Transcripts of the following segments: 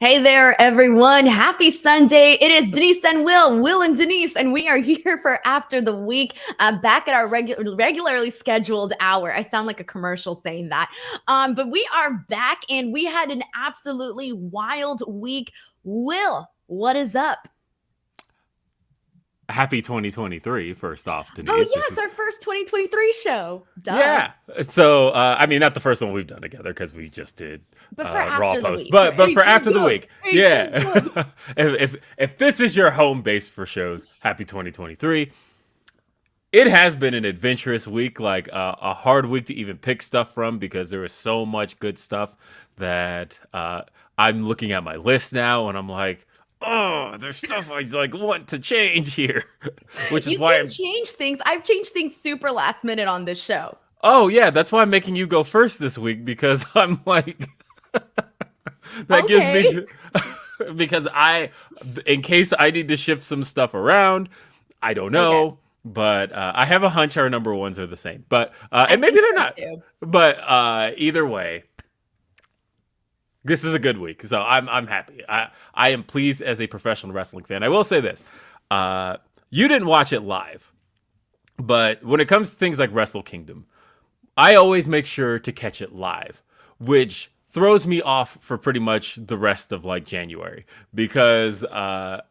Hey there, everyone. Happy Sunday. It is Denise and Will and Denise, and we are here for After the Week, back at our regularly scheduled hour. I sound like a commercial saying that. But we are back, and we had an absolutely wild week. Will, what is up? Happy 2023, first off, Denise. Oh, yeah, it's our first 2023 show. Duh. Yeah. So, I mean, not the first one we've done together because we just did But for Raw after the post. week. But for 18 after the dub, week. 18 Yeah. dub. if this is your home base for shows, happy 2023. It has been an adventurous week, like a hard week to even pick stuff from because there was so much good stuff that I'm looking at my list now and I'm like, oh, there's stuff I like want to change here, which is You why can change things. I've changed things super last minute on this show. Oh yeah, that's why I'm making you go first this week because I'm like that gives me because in case I need to shift some stuff around, I don't know. Okay. But I have a hunch our number ones are the same, but and maybe they're not. Too. But either way, this is a good week, so I'm happy. I am pleased as a professional wrestling fan. I will say this: you didn't watch it live, but when it comes to things like Wrestle Kingdom, I always make sure to catch it live, which throws me off for pretty much the rest of like January because I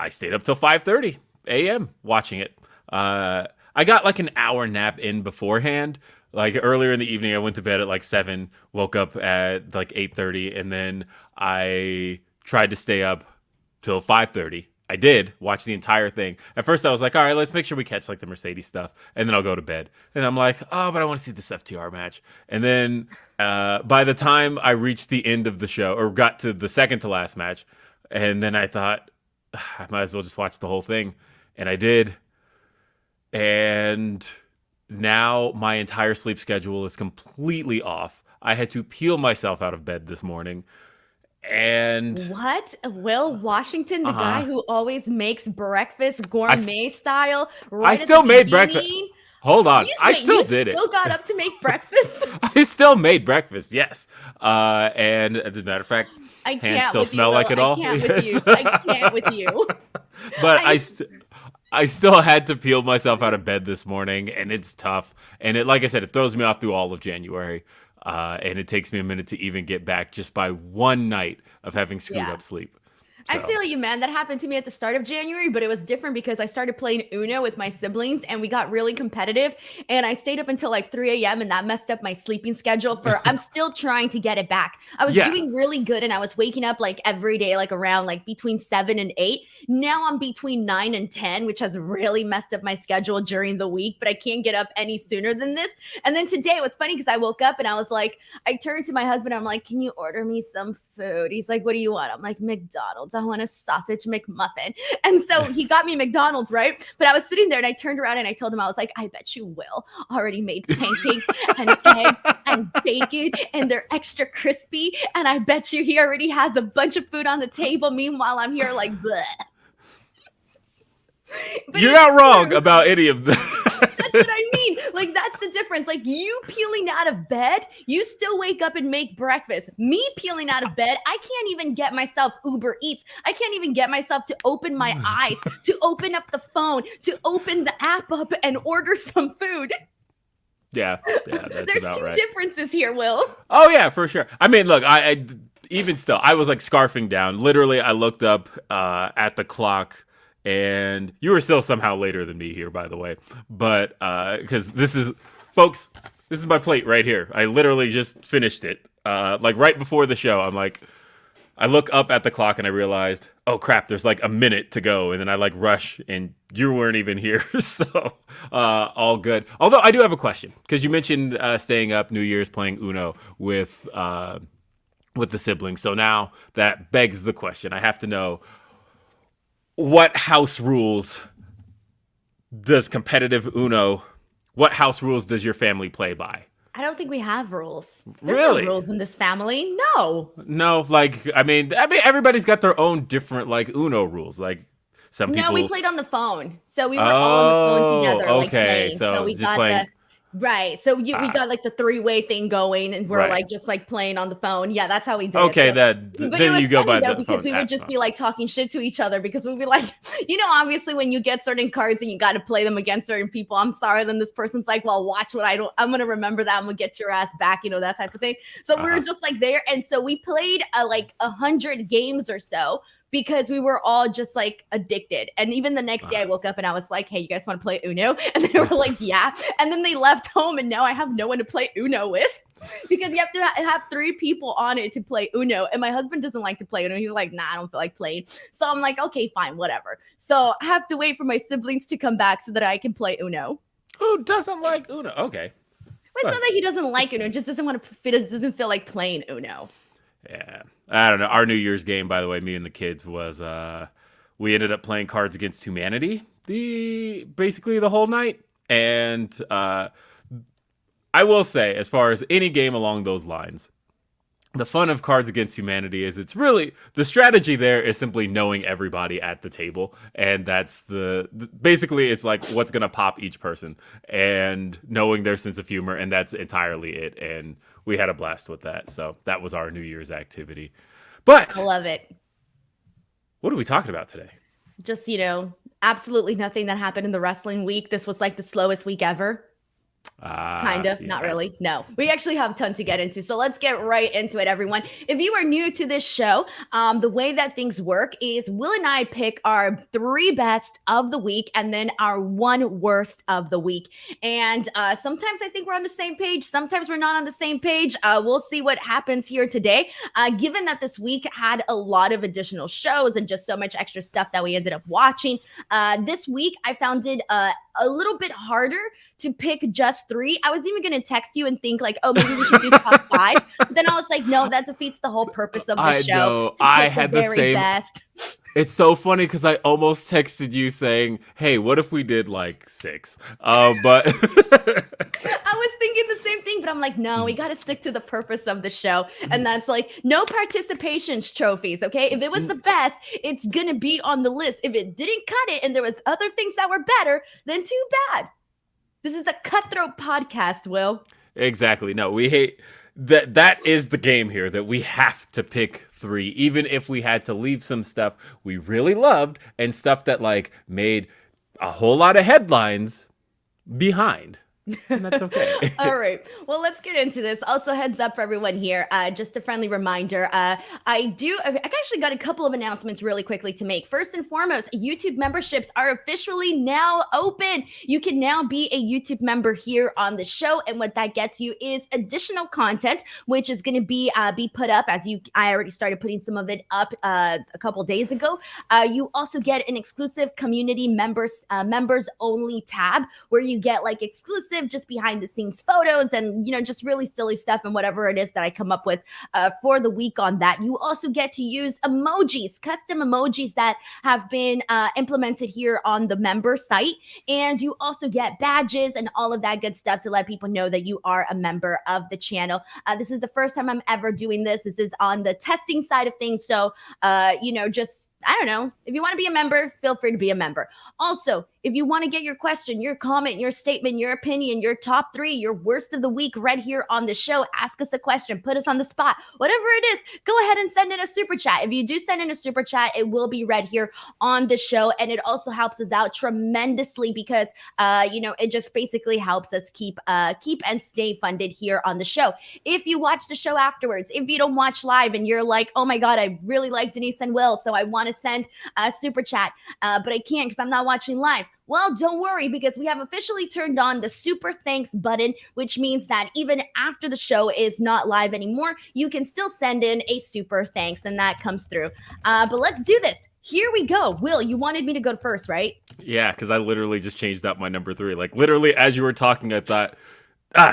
stayed up till 5:30 a.m. watching it. I got like an hour nap in beforehand. Like earlier in the evening, I went to bed at like 7, woke up at like 8:30, and then I tried to stay up till 5:30. I did watch the entire thing. At first, I was like, all right, let's make sure we catch like the Mercedes stuff, and then I'll go to bed. And I'm like, oh, but I want to see this FTR match. And then by the time I reached the end of the show, or got to the second to last match, and then I thought, I might as well just watch the whole thing. And I did. And now my entire sleep schedule is completely off. I had to peel myself out of bed this morning. And what? Will Washington, the guy who always makes breakfast gourmet style, right I still made breakfast. Hold on, I still did it. Still got up to make breakfast. I still made breakfast, yes. And as a matter of fact, I can't hands still with smell you, like it all. I can't with you. I can't with you. But I still had to peel myself out of bed this morning, and it's tough. And it, like I said, it throws me off through all of January. And it takes me a minute to even get back just by one night of having screwed up sleep. So. I feel you, man. That happened to me at the start of January, but it was different because I started playing Uno with my siblings and we got really competitive. And I stayed up until like 3 a.m. and that messed up my sleeping schedule I'm still trying to get it back. I was doing really good and I was waking up like every day, like around like between 7 and 8. Now I'm between 9 and 10, which has really messed up my schedule during the week, but I can't get up any sooner than this. And then today it was funny because I woke up and I was like, I turned to my husband. I'm like, can you order me some food? He's like, what do you want? I'm like, McDonald's. I want a sausage McMuffin. And so he got me McDonald's, right? But I was sitting there and I turned around and I told him, I was like, I bet you Will already made pancakes and egg and bacon and they're extra crispy. And I bet you he already has a bunch of food on the table. Meanwhile, I'm here like, bleh. You're not wrong about any of that. That's what I mean. Like, that's the difference. Like, you peeling out of bed, you still wake up and make breakfast. Me peeling out of bed, I can't even get myself Uber Eats. I can't even get myself to open my eyes, to open up the phone, to open the app up and order some food. Yeah, that's There's about two right. differences here, Will. Oh, yeah, for sure. I mean, look, I even still, I was like scarfing down. Literally, I looked up at the clock. And you were still somehow later than me here, by the way. But because this is my plate right here. I literally just finished it. Like right before the show, I'm like, I look up at the clock and I realized, oh crap, there's like a minute to go. And then I like rush and you weren't even here. So all good. Although I do have a question because you mentioned staying up New Year's playing Uno with the siblings. So now that begs the question. I have to know, what house rules does competitive Uno, what house rules does your family play by? I don't think we have rules. There's Really? no rules in this family. No, like, I mean, everybody's got their own different, like, Uno rules. Like, some people... No, we played on the phone. So we were all on the phone together. Okay, like, playing. so we just got playing... Right. So we got like the three-way thing going and we're Right. like just like playing on the phone. Yeah, that's how we did Okay, it. So, but it then was you go funny by though the because phone we would apps just now. be like talking shit to each other because we'd be like, obviously when you get certain cards and you got to play them against certain people, I'm sorry. Then this person's like, well, watch what I'm going to remember that. I'm going to get your ass back, that type of thing. So we were just like there. And so we played like 100 games or so, because we were all just like addicted. And even the next day I woke up and I was like, hey, you guys want to play Uno? And they were like, yeah. And then they left home and now I have no one to play Uno with because you have to have 3 people on it to play Uno. And my husband doesn't like to play Uno. He's like, nah, I don't feel like playing. So I'm like, okay, fine, whatever. So I have to wait for my siblings to come back so that I can play Uno. Who doesn't like Uno? Okay. It's not that he doesn't like Uno. It just doesn't feel like playing Uno. Yeah. I don't know. Our New Year's game, by the way, me and the kids was we ended up playing Cards Against Humanity basically the whole night. And I will say, as far as any game along those lines, the fun of Cards Against Humanity is it's really the strategy there is simply knowing everybody at the table, and that's basically it's like what's gonna pop each person and knowing their sense of humor, and that's entirely it. And we had a blast with that, so that was our New Year's activity. But I love it. What are we talking about today? Just absolutely nothing that happened in the wrestling week. This was like the slowest week ever. Kind of, yeah. Not really. No, we actually have a ton to get into. So let's get right into it, everyone. If you are new to this show, the way that things work is Will and I pick our 3 best of the week and then our 1 worst of the week. And sometimes I think we're on the same page. Sometimes we're not on the same page. We'll see what happens here today. Given that this week had a lot of additional shows and just so much extra stuff that we ended up watching, this week I found it a little bit harder to pick just 3. I was even going to text you and think like, oh, maybe we should do top 5. But then I was like, no, that defeats the whole purpose of the show. Know. I had the same. Best. It's so funny because I almost texted you saying, hey, what if we did like 6? But I was thinking the same thing, but I'm like, no, we got to stick to the purpose of the show. And that's like no participations trophies. Okay. If it was the best, it's going to be on the list. If it didn't cut it and there was other things that were better, then too bad. This is a cutthroat podcast, Will. Exactly. No, we hate that. That is the game here, that we have to pick 3, even if we had to leave some stuff we really loved and stuff that like made a whole lot of headlines behind. And that's okay. All right. Well, let's get into this. Also, heads up for everyone here. Just a friendly reminder. I actually got a couple of announcements really quickly to make. First and foremost, YouTube memberships are officially now open. You can now be a YouTube member here on the show. And what that gets you is additional content, which is going to be put up I already started putting some of it up a couple days ago. You also get an exclusive community members only tab where you get like exclusive just behind the scenes photos and just really silly stuff and whatever it is that I come up with for the week on that. You also get to use emojis, custom emojis that have been implemented here on the member site, and you also get badges and all of that good stuff to let people know that you are a member of the channel. This is the first time I'm ever doing this. This is on the testing side of things, so just I don't know. If you want to be a member, feel free to be a member. Also, if you want to get your question, your comment, your statement, your opinion, your top 3, your worst of the week right here on the show, ask us a question, put us on the spot, whatever it is, go ahead and send in a super chat. If you do send in a super chat, it will be read here on the show. And it also helps us out tremendously because, it just basically helps us keep and stay funded here on the show. If you watch the show afterwards, if you don't watch live and you're like, oh my God, I really like Denise and Will, so I want to send a super chat, but I can't because I'm not watching live. Well, don't worry, because we have officially turned on the super thanks button, which means that even after the show is not live anymore, you can still send in a super thanks, and that comes through. But let's do this. Here we go. Will, you wanted me to go first, right? Yeah, because I literally just changed out my number 3. Like literally as you were talking, I thought,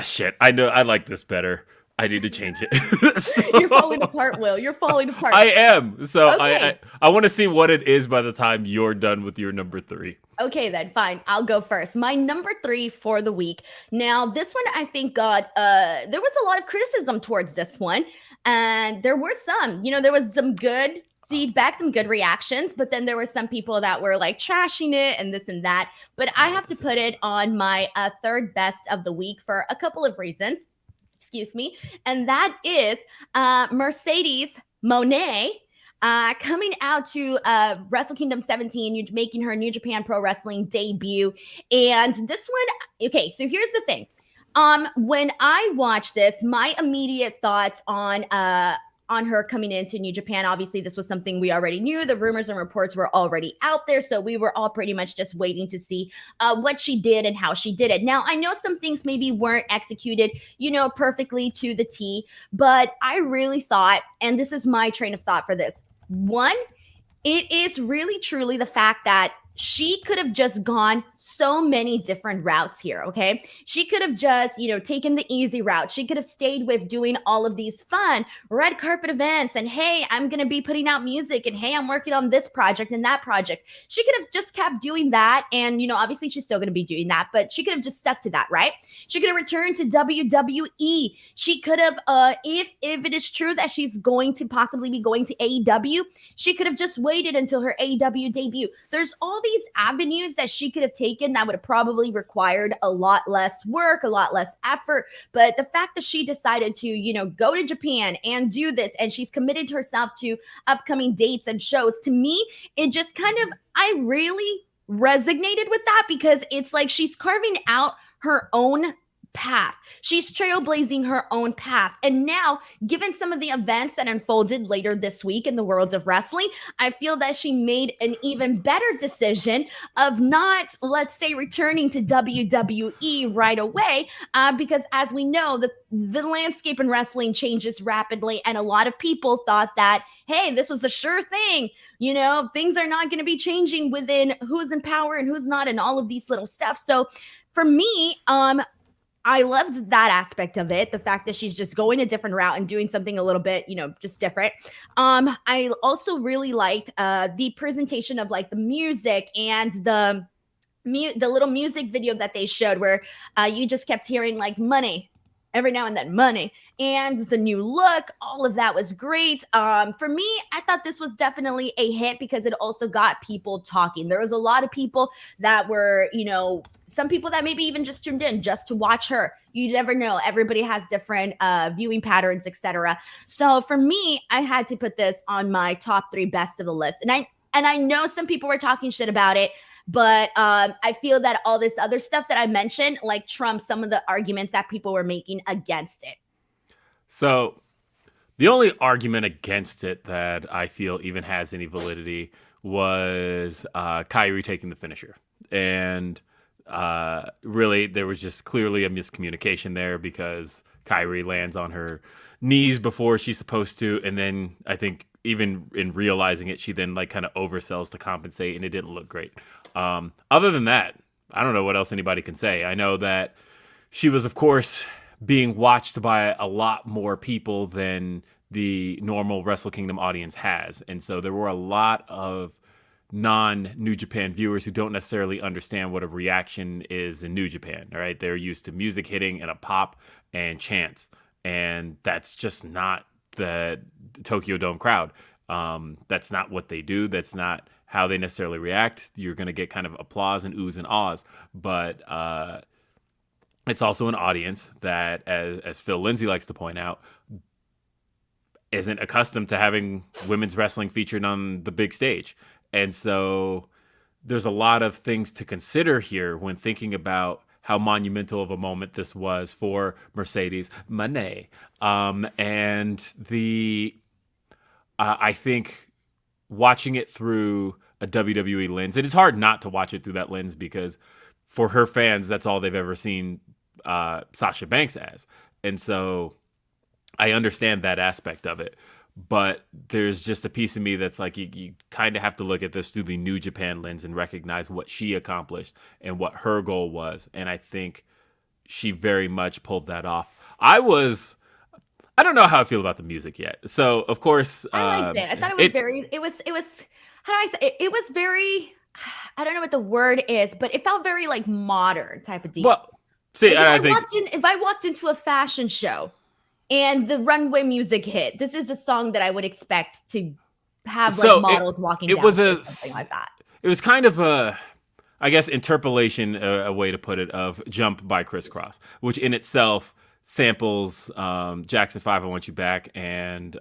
shit, I know I like this better. I need to change it. So, you're falling apart, Will. You're falling apart. I am. So okay. I want to see what it is by the time you're done with your number 3. Okay, then fine. I'll go first. My number 3 for the week. Now, this one I think got there was a lot of criticism towards this one, and there were some. There was some good feedback, some good reactions, but then there were some people that were like trashing it and this and that. But I have to put it on my third best of the week for a couple of reasons. Excuse me. And that is Mercedes Monet coming out to Wrestle Kingdom 17, making her New Japan Pro Wrestling debut. And this one, okay, so here's the thing. When I watched this, my immediate thoughts on her coming into New Japan. Obviously, this was something we already knew. The rumors and reports were already out there. So we were all pretty much just waiting to see what she did and how she did it. Now, I know some things maybe weren't executed, perfectly to the T, but I really thought, and this is my train of thought for this. One, it is really truly the fact that she could have just gone so many different routes here, okay? She could have just, taken the easy route. She could have stayed with doing all of these fun red carpet events and, hey, I'm going to be putting out music and, hey, I'm working on this project and that project. She could have just kept doing that and, obviously she's still going to be doing that, but she could have just stuck to that, right? She could have returned to WWE. She could have, if it is true that she's going to possibly be going to AEW, she could have just waited until her AEW debut. There's all these avenues that she could have taken that would have probably required a lot less work, a lot less effort. But the fact that she decided to, go to Japan and do this, and she's committed herself to upcoming dates and shows, to me, it just kind of, I really resonated with that because it's like she's carving out her own path. She's trailblazing her own path. And now, given some of the events that unfolded later this week in the world of wrestling, I feel that she made an even better decision of not, let's say, returning to WWE right away, because as we know, the landscape in wrestling changes rapidly, and a lot of people thought that, hey, this was a sure thing. Things are not going to be changing within who's in power and who's not and all of these little stuff. So for me, I loved that aspect of it. The fact that she's just going a different route and doing something a little bit, just different. I also really liked the presentation of like the music and the little music video that they showed where you just kept hearing like money every now and then, money, and the new look. All of that was great. For me, I thought this was definitely a hit because it also got people talking. There was a lot of people that were, some people that maybe even just tuned in just to watch her. You never know. Everybody has different viewing patterns, etc. So for me, I had to put this on my top 3 best of the list. And I know some people were talking shit about it, but I feel that all this other stuff that I mentioned, like trumps some of the arguments that people were making against it. So the only argument against it that I feel even has any validity was Kairi taking the finisher. And really, there was just clearly a miscommunication there because Kairi lands on her knees before she's supposed to. And then I think even in realizing it, she then like kind of oversells to compensate, and it didn't look great. Other than that, I don't know what else anybody can say. I know that she was, of course, being watched by a lot more people than the normal Wrestle Kingdom audience has. And so there were a lot of non-New Japan viewers who don't necessarily understand what a reaction is in New Japan, all right? They're used to music hitting and a pop and chants. And that's just not the Tokyo Dome crowd. That's not what they do. That's not how they necessarily react. You're going to get kind of applause and oohs and ahs. But it's also an audience that, as Phil Lindsay likes to point out, isn't accustomed to having women's wrestling featured on the big stage. And so there's a lot of things to consider here when thinking about how monumental of a moment this was for Mercedes Monet. And I think watching it through a WWE lens, it is hard not to watch it through that lens because for her fans, that's all they've ever seen Sasha Banks as. And so I understand that aspect of it. But there's just a piece of me that's like, you kind of have to look at this through the New Japan lens and recognize what she accomplished and what her goal was. And I think she very much pulled that off. I don't know how I feel about the music yet. So, of course, I liked it. I thought it was how do I say it? It was very, I don't know what the word is, but it felt very like modern type of deal. Well, see, like if I walked into a fashion show and the runway music hit, this is the song that I would expect to have like So models walking it down was or something like that. it was kind of a, I guess, interpolation, a way to put it, of Jump by Criss Cross, which in itself samples Jackson 5, I Want You Back, and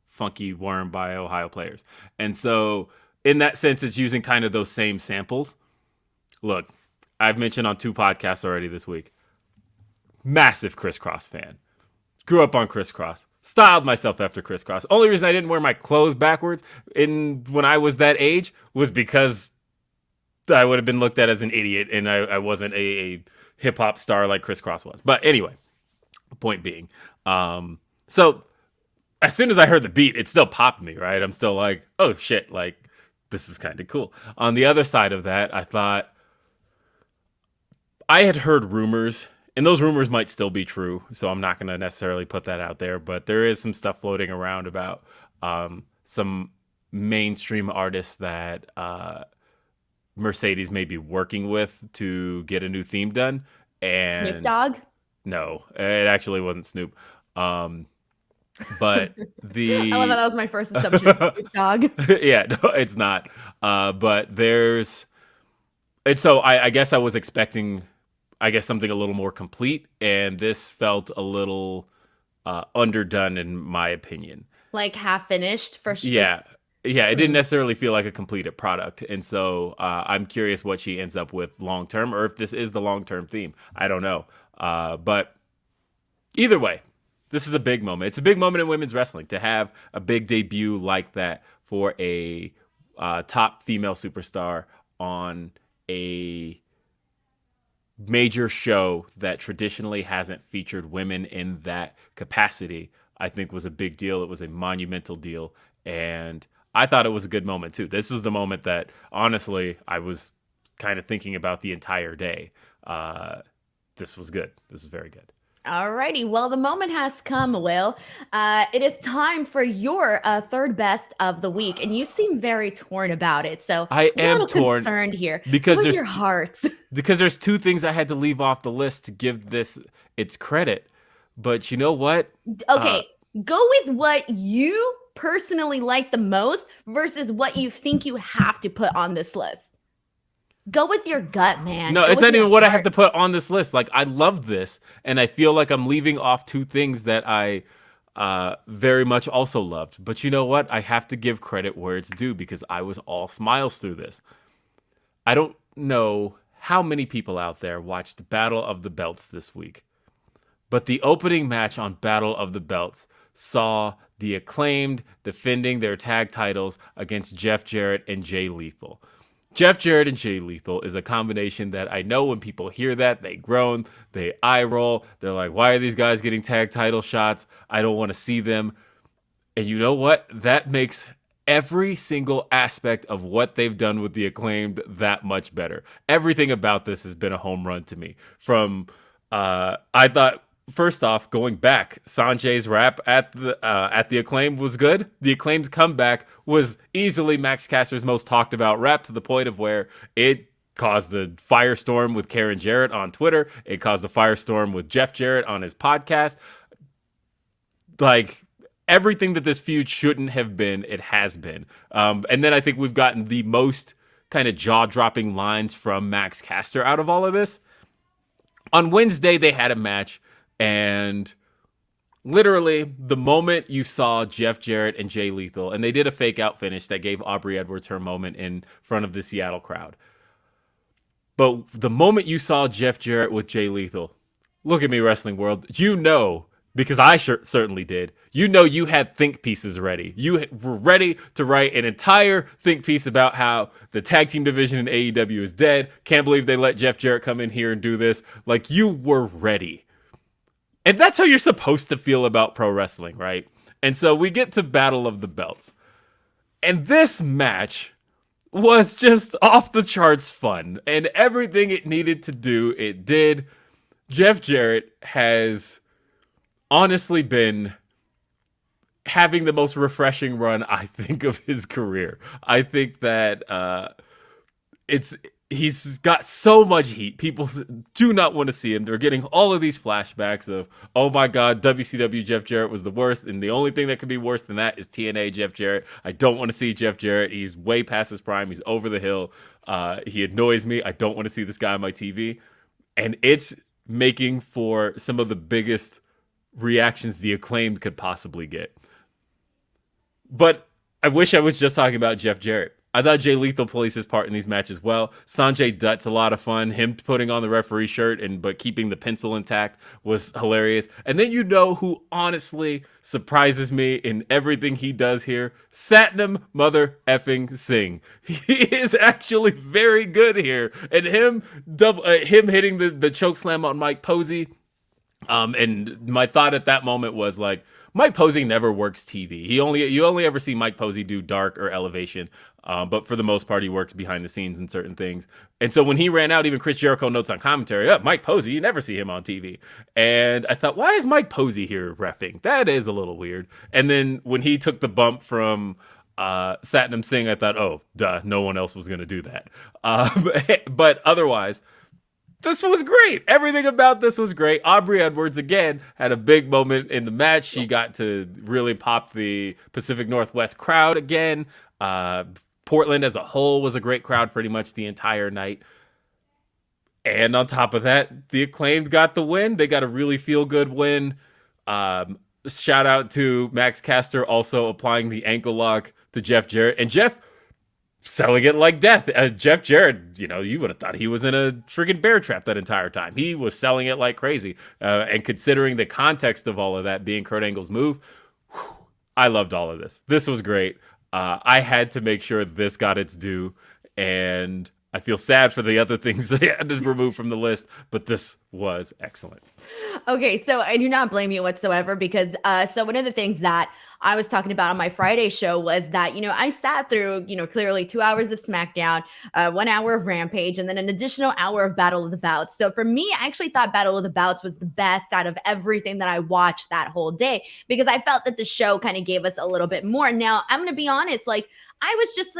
Funky Worm by Ohio Players. And so in that sense, it's using kind of those same samples. Look, I've mentioned on 2 podcasts already this week, massive Criss Cross fan. Grew up on Criss Cross. Styled myself after Criss Cross. Only reason I didn't wear my clothes backwards when I was that age was because I would have been looked at as an idiot, and I wasn't a hip hop star like Criss Cross was. But anyway, the point being, so as soon as I heard the beat, it still popped me, right? I'm still like, oh shit, like this is kind of cool. On the other side of that, I thought I had heard rumors, and those rumors might still be true, so I'm not going to necessarily put that out there, but there is some stuff floating around about some mainstream artists that Mercedes may be working with to get a new theme done. And Snoop Dogg? No, it actually wasn't Snoop. But the I love that was my first assumption. Snoop Dogg. Yeah, no, it's not. But there's, and so I guess I was expecting, I guess, something a little more complete, and this felt a little underdone in my opinion. Like half finished for sure. Yeah. Yeah, it didn't necessarily feel like a completed product. And so I'm curious what she ends up with long term, or if this is the long term theme. I don't know. But either way, this is a big moment. It's a big moment in women's wrestling to have a big debut like that for a top female superstar on a major show that traditionally hasn't featured women in that capacity. I think was a big deal. It was a monumental deal. And I thought it was a good moment too. This was the moment that, honestly, I was kind of thinking about the entire day. This was good. This is very good. Alrighty, well, the moment has come, Will. It is time for your third best of the week, and you seem very torn about it. So I I'm a little am torn concerned here. because With there's your hearts. because there's 2 things I had to leave off the list to give this its credit. But you know what? Okay, go with what you personally like the most versus what you think you have to put on this list. Go with your gut, man. No, Go it's with not your even what I have heart. to put on this list. Like, I love this, and I feel like I'm leaving off 2 things that I very much also loved. But you know what? I have to give credit where it's due because I was all smiles through this. I don't know how many people out there watched Battle of the Belts this week, but the opening match on Battle of the Belts saw the Acclaimed defending their tag titles against Jeff Jarrett and Jay Lethal. Jeff Jarrett and Jay Lethal is a combination that I know when people hear that, they groan, they eye roll. They're like, why are these guys getting tag title shots? I don't want to see them. And you know what? That makes every single aspect of what they've done with the Acclaimed that much better. Everything about this has been a home run to me. From, I thought, first off, going back, Sanjay's rap at the Acclaimed was good. The Acclaimed's comeback was easily Max Caster's most talked about rap, to the point of where it caused a firestorm with Karen Jarrett on Twitter. It caused a firestorm with Jeff Jarrett on his podcast. Like, everything that this feud shouldn't have been, it has been. And then I think we've gotten the most kind of jaw-dropping lines from Max Caster out of all of this. On Wednesday, they had a match. And literally, the moment you saw Jeff Jarrett and Jay Lethal, and they did a fake out finish that gave Aubrey Edwards her moment in front of the Seattle crowd. But the moment you saw Jeff Jarrett with Jay Lethal, look at me, Wrestling World, you know, because I certainly did, you know you had think pieces ready. You were ready to write an entire think piece about how the tag team division in AEW is dead. Can't believe they let Jeff Jarrett come in here and do this. Like, you were ready. And that's how you're supposed to feel about pro wrestling, right? And so we get to Battle of the Belts. And this match was just off the charts fun. And everything it needed to do, it did. Jeff Jarrett has honestly been having the most refreshing run, I think, of his career. I think that he's got so much heat. People do not want to see him. They're getting all of these flashbacks of, oh my God, WCW Jeff Jarrett was the worst. And the only thing that could be worse than that is TNA Jeff Jarrett. I don't want to see Jeff Jarrett. He's way past his prime. He's over the hill. He annoys me. I don't want to see this guy on my TV. And it's making for some of the biggest reactions the Acclaimed could possibly get. But I wish I was just talking about Jeff Jarrett. I thought Jay Lethal plays his part in these matches well. Sanjay Dutt's a lot of fun. Him putting on the referee shirt but keeping the pencil intact was hilarious. And then who honestly surprises me in everything he does here? Satnam Mother effing Singh. He is actually very good here. And him hitting the choke slam on Mike Posey. And my thought at that moment was like, Mike Posey never works TV. You only ever see Mike Posey do dark or elevation. But for the most part, he works behind the scenes in certain things. And so when he ran out, even Chris Jericho notes on commentary, Mike Posey, you never see him on TV. And I thought, why is Mike Posey here reffing? That is a little weird. And then when he took the bump from Satnam Singh, I thought, oh, duh, no one else was going to do that. But otherwise, this was great. Everything about this was great. Aubrey Edwards, again, had a big moment in the match. She got to really pop the Pacific Northwest crowd again. Portland as a whole was a great crowd pretty much the entire night. And on top of that, the Acclaimed got the win. They got a really feel-good win. Shout out to Max Caster also applying the ankle lock to Jeff Jarrett. And Jeff selling it like death. Jeff Jarrett, you would have thought he was in a friggin' bear trap that entire time. He was selling it like crazy. And considering the context of all of that being Kurt Angle's move, I loved all of this. This was great. I had to make sure this got its due, and I feel sad for the other things they had to remove from the list, but this was excellent. Okay, so I do not blame you whatsoever because so one of the things that I was talking about on my Friday show was that, I sat through, clearly 2 hours of SmackDown, 1 hour of Rampage, and then an additional hour of Battle of the Bouts. So for me, I actually thought Battle of the Bouts was the best out of everything that I watched that whole day because I felt that the show kind of gave us a little bit more. Now, I'm going to be honest, I was just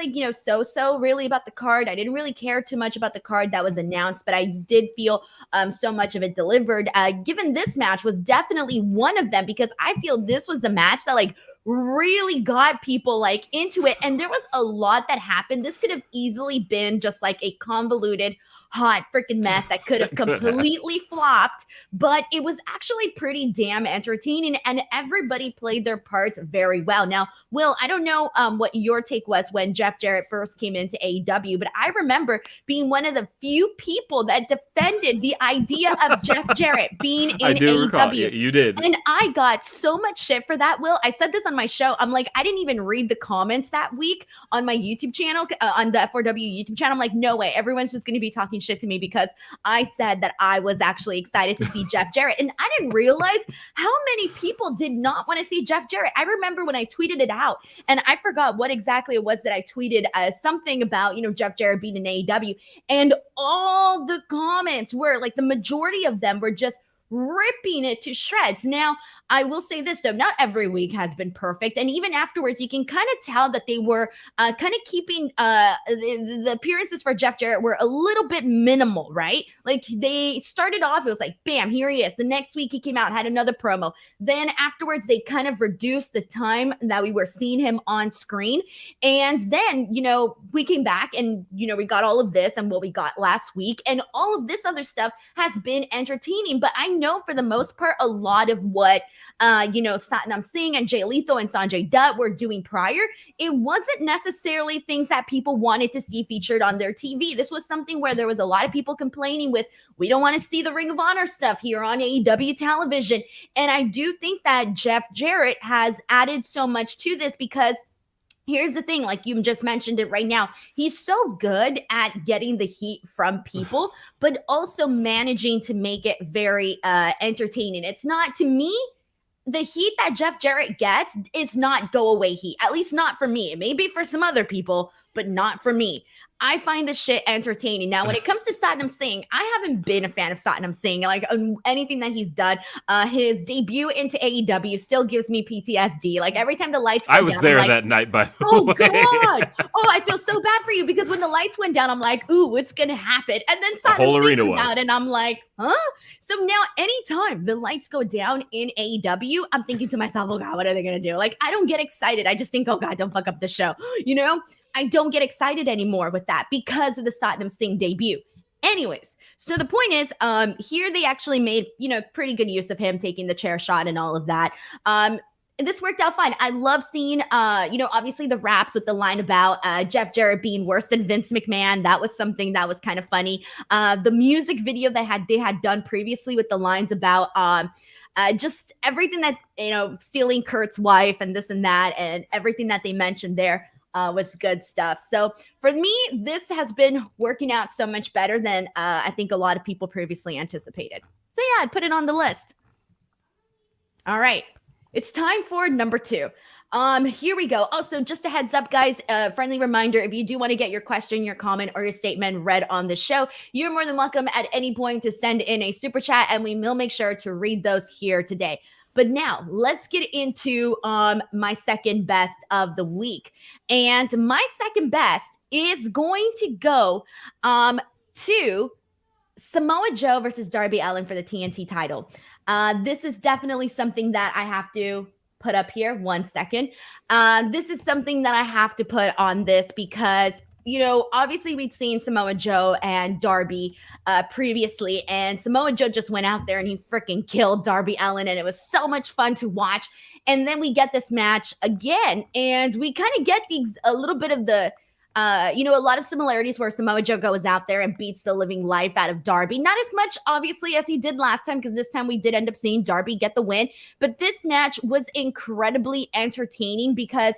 so really about the card. I didn't really care too much about the card that was announced, but I did feel so much of it delivered. Given this match was definitely one of them because I feel this was the match that really got people into it. And there was a lot that happened. This could have easily been just a convoluted, hot freaking mess that could have completely flopped, but it was actually pretty damn entertaining and everybody played their parts very well. Now, Will, I don't know what your take was when Jeff Jarrett first came into AEW, but I remember being one of the few people that defended the idea of Jeff Jarrett being in AEW. Recall. Yeah, you did. And I got so much shit for that, Will. I said this on my show. I'm like, I didn't even read the comments that week on my YouTube channel, on the F4W YouTube channel. I'm like, no way. Everyone's just going to be talking shit to me because I said that I was actually excited to see Jeff Jarrett. And I didn't realize how many people did not want to see Jeff Jarrett. I remember when I tweeted it out and I forgot what exactly it was that I tweeted something about, Jeff Jarrett being in AEW. And all the comments were the majority of them were just ripping it to shreds. Now, I will say this, though, not every week has been perfect. And even afterwards, you can kind of tell that they were kind of keeping the appearances for Jeff Jarrett were a little bit minimal, right? They started off, it was bam, here he is. The next week he came out, had another promo. Then afterwards, they kind of reduced the time that we were seeing him on screen. And then, we came back and, we got all of this and what we got last week. And all of this other stuff has been entertaining. But I know for the most part, a lot of what, Satnam Singh and Jay Lethal and Sanjay Dutt were doing prior, it wasn't necessarily things that people wanted to see featured on their TV. This was something where there was a lot of people complaining with, we don't want to see the Ring of Honor stuff here on AEW television. And I do think that Jeff Jarrett has added so much to this because here's the thing, you just mentioned it right now. He's so good at getting the heat from people, but also managing to make it very entertaining. It's not, to me, the heat that Jeff Jarrett gets is not go away heat, at least not for me. It may be for some other people, but not for me. I find this shit entertaining. Now, when it comes to Satnam Singh, I haven't been a fan of Satnam Singh. Like anything that he's done, his debut into AEW still gives me PTSD. Like every time the lights go I was down, there I'm like, that night, by the oh way. God. Oh, I feel so bad for you because when the lights went down, I'm like, ooh, what's gonna happen? And then The whole Satnam Singh arena comes was. out and I'm like, huh? So now anytime the lights go down in AEW, I'm thinking to myself, oh God, what are they gonna do? Like, I don't get excited. I just think, oh God, don't fuck up the show. You know? I don't get excited anymore with that because of the Satnam Singh debut. Anyways, so the point is, here they actually made, pretty good use of him taking the chair shot and all of that. This worked out fine. I love seeing, obviously the raps with the line about Jeff Jarrett being worse than Vince McMahon. That was something that was kind of funny. The music video they had done previously with the lines about just everything that, stealing Kurt's wife and this and that and everything that they mentioned there. Was good stuff. So for me, this has been working out so much better than I think a lot of people previously anticipated. So yeah, I'd put it on the list. All right. It's time for number 2. Here we go. Also, just a heads up, guys, friendly reminder, if you do want to get your question, your comment, or your statement read on the show, you're more than welcome at any point to send in a super chat, and we will make sure to read those here today. But now let's get into my second best of the week. And my second best is going to go to Samoa Joe versus Darby Allin for the TNT title. This is definitely something that I have to put up here. 1 second. This is something that I have to put on this because obviously we'd seen Samoa Joe and Darby previously, and Samoa Joe just went out there and he freaking killed Darby Allin, and it was so much fun to watch. And then we get this match again, and we kind of get a little bit of the a lot of similarities where Samoa Joe goes out there and beats the living life out of Darby. Not as much, obviously, as he did last time, because this time we did end up seeing Darby get the win. But this match was incredibly entertaining because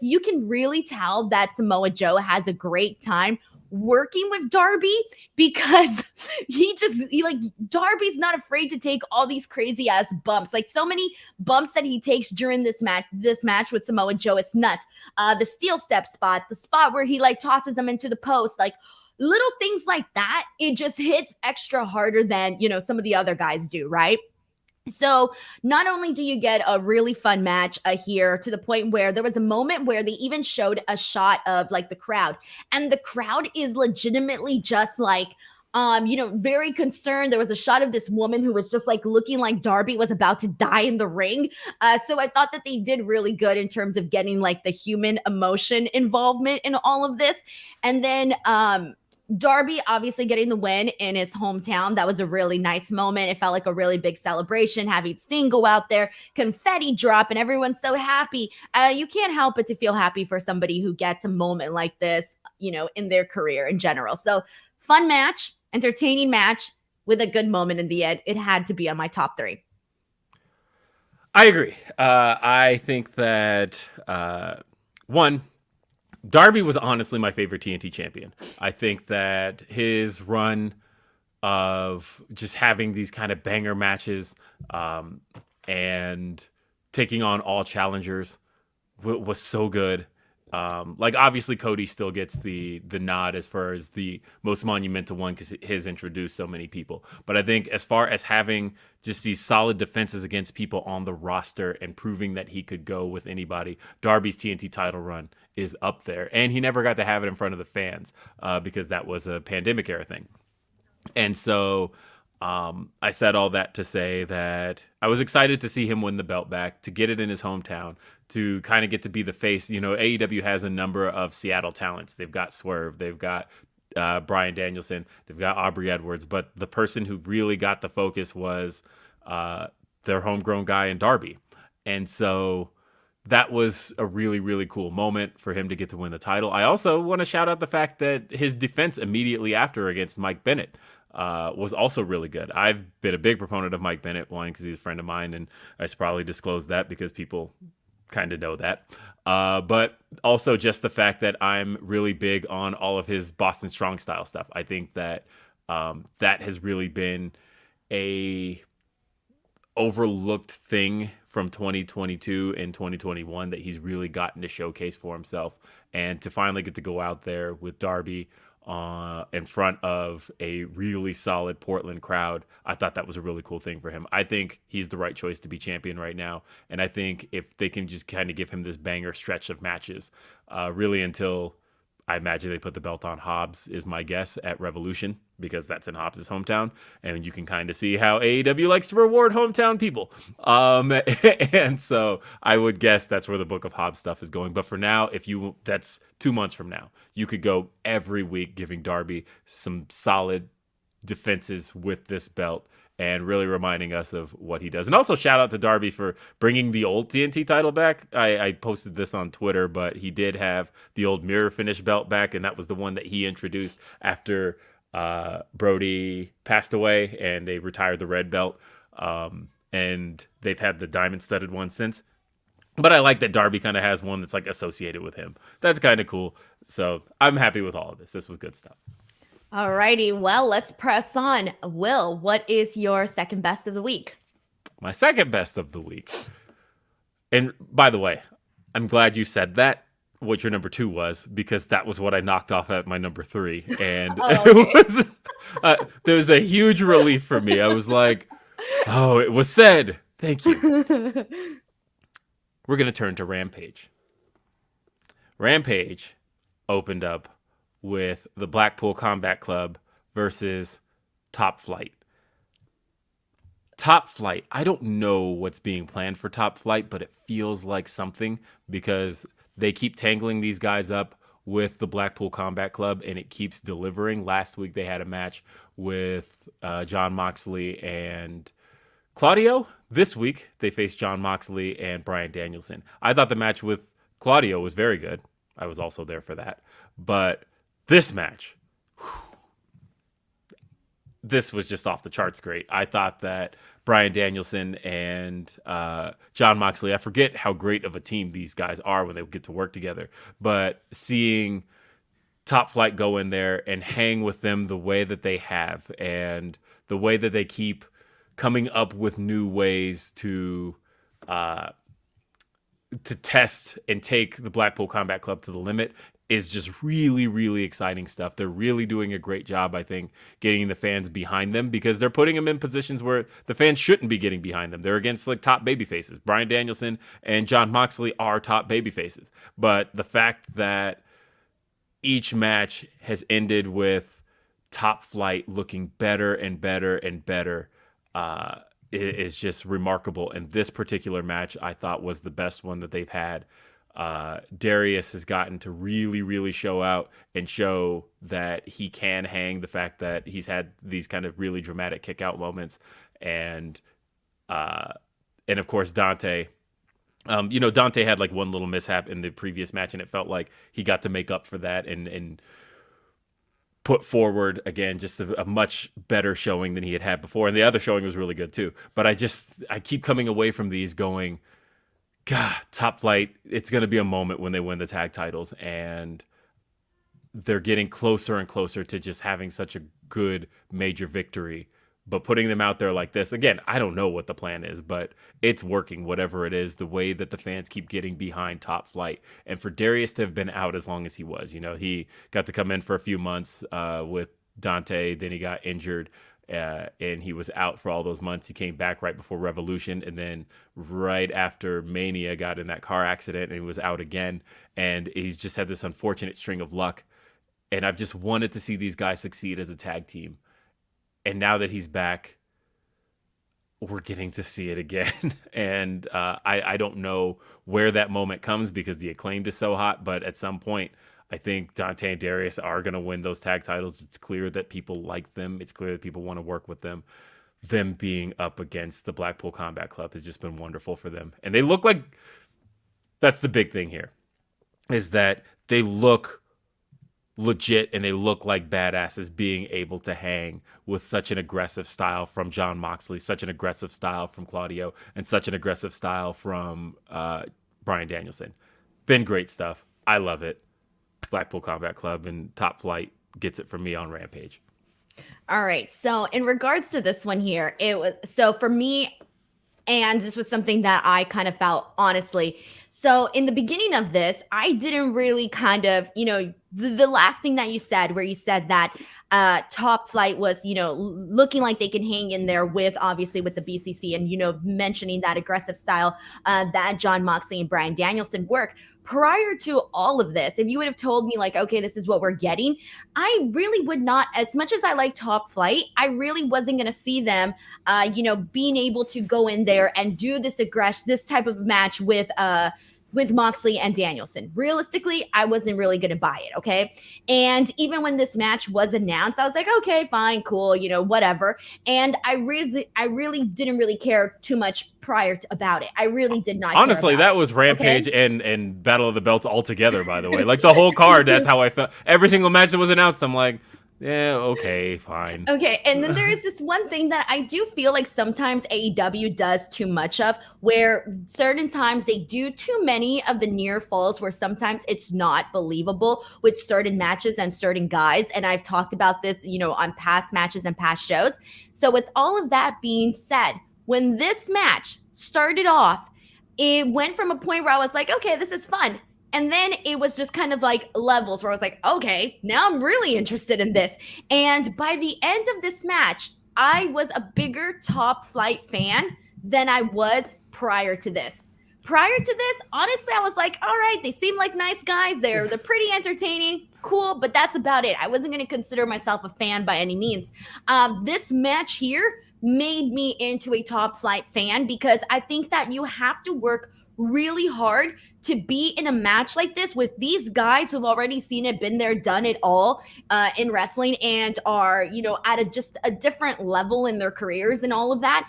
you can really tell that Samoa Joe has a great time working with Darby because Darby's not afraid to take all these crazy ass bumps. Like so many bumps that he takes during this match with Samoa Joe, it's nuts. The steel step spot, the spot where he tosses them into the post, little things like that, it just hits extra harder than, some of the other guys do, right? So not only do you get a really fun match here to the point where there was a moment where they even showed a shot of the crowd, and the crowd is legitimately just very concerned. There was a shot of this woman who was just looking like Darby was about to die in the ring. So I thought that they did really good in terms of getting the human emotion involvement in all of this. And then, Darby obviously getting the win in his hometown. That was a really nice moment. It felt like a really big celebration, having Sting go out there, confetti drop, and everyone's so happy. You can't help but to feel happy for somebody who gets a moment like this, in their career in general. So fun match, entertaining match with a good moment in the end. It had to be on my top 3. I agree. I think that one, Darby was honestly my favorite TNT champion. I think that his run of just having these kind of banger matches and taking on all challengers was so good. Obviously Cody still gets the nod as far as the most monumental one because his introduced so many people. But I think as far as having just these solid defenses against people on the roster and proving that he could go with anybody, Darby's TNT title run is up there. And he never got to have it in front of the fans because that was a pandemic era thing. And so I said all that to say that I was excited to see him win the belt back, to get it in his hometown, to kind of get to be the face. AEW has a number of Seattle talents. They've got Swerve, they've got Bryan Danielson, they've got Aubrey Edwards, but the person who really got the focus was their homegrown guy in Darby. And so that was a really, really cool moment for him to get to win the title. I also want to shout out the fact that his defense immediately after against Mike Bennett was also really good. I've been a big proponent of Mike Bennett, one, because he's a friend of mine, and I should probably disclose that because people kind of know that. But also just the fact that I'm really big on all of his Boston Strong style stuff. I think that that has really been a overlooked thing from 2022 and 2021 that he's really gotten to showcase for himself, and to finally get to go out there with Darby in front of a really solid Portland crowd. I thought that was a really cool thing for him. I think he's the right choice to be champion right now. And I think if they can just kind of give him this banger stretch of matches, really until I imagine they put the belt on Hobbs is my guess at Revolution, because that's in Hobbs' hometown. And you can kind of see how AEW likes to reward hometown people. And so I would guess that's where the Book of Hobbs stuff is going. But for now, that's 2 months from now, you could go every week giving Darby some solid defenses with this belt and really reminding us of what he does. And also shout out to Darby for bringing the old TNT title back. I posted this on Twitter, but he did have the old mirror finish belt back, and that was the one that he introduced after Brody passed away, and they retired the red belt. And they've had the diamond studded one since. But I like that Darby kind of has one that's like associated with him. That's kind of cool. So I'm happy with all of this. This was good stuff. All righty. Well, let's press on. Will, what is your second best of the week? My second best of the week. And by the way, I'm glad you said that, what your number 2 was, because that was what I knocked off at my number 3. And there was a huge relief for me. I was like, oh, it was said. Thank you. We're going to turn to Rampage. Rampage opened up with the Blackpool Combat Club versus Top Flight. Top Flight, I don't know what's being planned for Top Flight, but it feels like something, because they keep tangling these guys up with the Blackpool Combat Club, and it keeps delivering. Last week they had a match with Jon Moxley and Claudio. This week they faced Jon Moxley and Bryan Danielson. I thought the match with Claudio was very good. I was also there for that. But this match, this was just off the charts great. I thought that Bryan Danielson and Jon Moxley, I forget how great of a team these guys are when they get to work together, but seeing Top Flight go in there and hang with them the way that they have, and the way that they keep coming up with new ways to test and take the Blackpool Combat Club to the limit, is just really, really exciting stuff. They're really doing a great job, I think, getting the fans behind them, because they're putting them in positions where the fans shouldn't be getting behind them. They're against like top baby faces. Bryan Danielson and Jon Moxley are top baby faces. But the fact that each match has ended with Top Flight looking better and better and better is just remarkable. And this particular match, I thought, was the best one that they've had. Darius has gotten to really, really show out and show that he can hang. The fact that he's had these kind of really dramatic kick out moments, and of course Dante. Dante had like one little mishap in the previous match, and it felt like he got to make up for that and put forward again just a much better showing than he had before. And the other showing was really good too. But I keep coming away from these going, God, Top Flight, it's going to be a moment when they win the tag titles, and they're getting closer and closer to just having such a good major victory. But putting them out there like this, again, I don't know what the plan is, but it's working, whatever it is, the way that the fans keep getting behind Top Flight. And for Darius to have been out as long as he was, he got to come in for a few months with Dante, then he got injured. And he was out for all those months. He came back right before Revolution, and then right after Mania got in that car accident, and he was out again. And he's just had this unfortunate string of luck. And I've just wanted to see these guys succeed as a tag team. And now that he's back, we're getting to see it again. And I don't know where that moment comes, because the Acclaimed is so hot. But at some point, I think Dante and Darius are going to win those tag titles. It's clear that people like them. It's clear that people want to work with them. Them being up against the Blackpool Combat Club has just been wonderful for them. And they look like, that's the big thing here, is that they look legit and they look like badasses, being able to hang with such an aggressive style from Jon Moxley, such an aggressive style from Claudio, and such an aggressive style from Bryan Danielson. Been great stuff. I love it. Blackpool Combat Club and Top Flight gets it from me on Rampage. All right. So in regards to this one here, so for me, And this was something that I kind of felt, honestly. So in the beginning of this, I didn't really kind of, the last thing that you said, where you said that Top Flight was, looking like they can hang in there with, obviously, with the BCC, and, mentioning that aggressive style that Jon Moxley and Bryan Danielson work. Prior to all of this, if you would have told me like, okay, this is what we're getting, I really would not, as much as I like Top Flight, I really wasn't going to see them, being able to go in there and do this type of match with Moxley and Danielson. Realistically, I wasn't really going to buy it, okay? And even when this match was announced, I was like, okay, fine, cool, whatever. And I really didn't really care too much about it. I really did not. Honestly, that was Rampage and Battle of the Belts all together, by the way. Like the whole card, that's how I felt. Every single match that was announced, I'm like, yeah, okay, fine. Okay, and then there is this one thing that I do feel like sometimes AEW does too much of, where certain times they do too many of the near falls, where sometimes it's not believable with certain matches and certain guys. And I've talked about this, on past matches and past shows. So with all of that being said, when this match started off, it went from a point where I was like, okay, this is fun. And then it was just kind of like levels where I was like, okay, now I'm really interested in this. And by the end of this match, I was a bigger Top Flight fan than I was prior to this. Prior to this, honestly, I was like, all right, they seem like nice guys. They're pretty entertaining, cool, but that's about it. I wasn't going to consider myself a fan by any means. This match here made me into a Top Flight fan, because I think that you have to work really hard to be in a match like this with these guys who've already seen it, been there, done it all in wrestling, and are, at just a different level in their careers and all of that.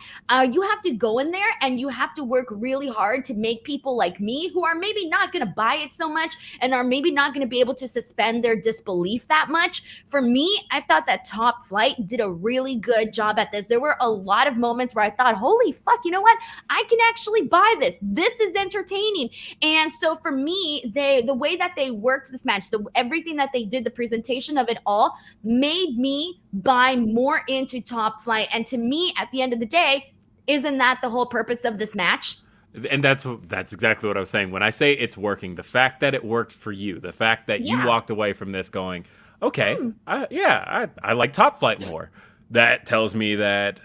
You have to go in there and you have to work really hard to make people like me, who are maybe not going to buy it so much and are maybe not going to be able to suspend their disbelief that much. For me, I thought that Top Flight did a really good job at this. There were a lot of moments where I thought, holy fuck, you know what? I can actually buy this. This is entertaining. And so for me, the way that they worked this match, everything that they did, the presentation of it all, made me buy more into Top Flight. And to me, at the end of the day, isn't that the whole purpose of this match? And that's exactly what I was saying. When I say it's working, the fact that it worked for you, the fact that you walked away from this going, okay, I like Top Flight more. That tells me that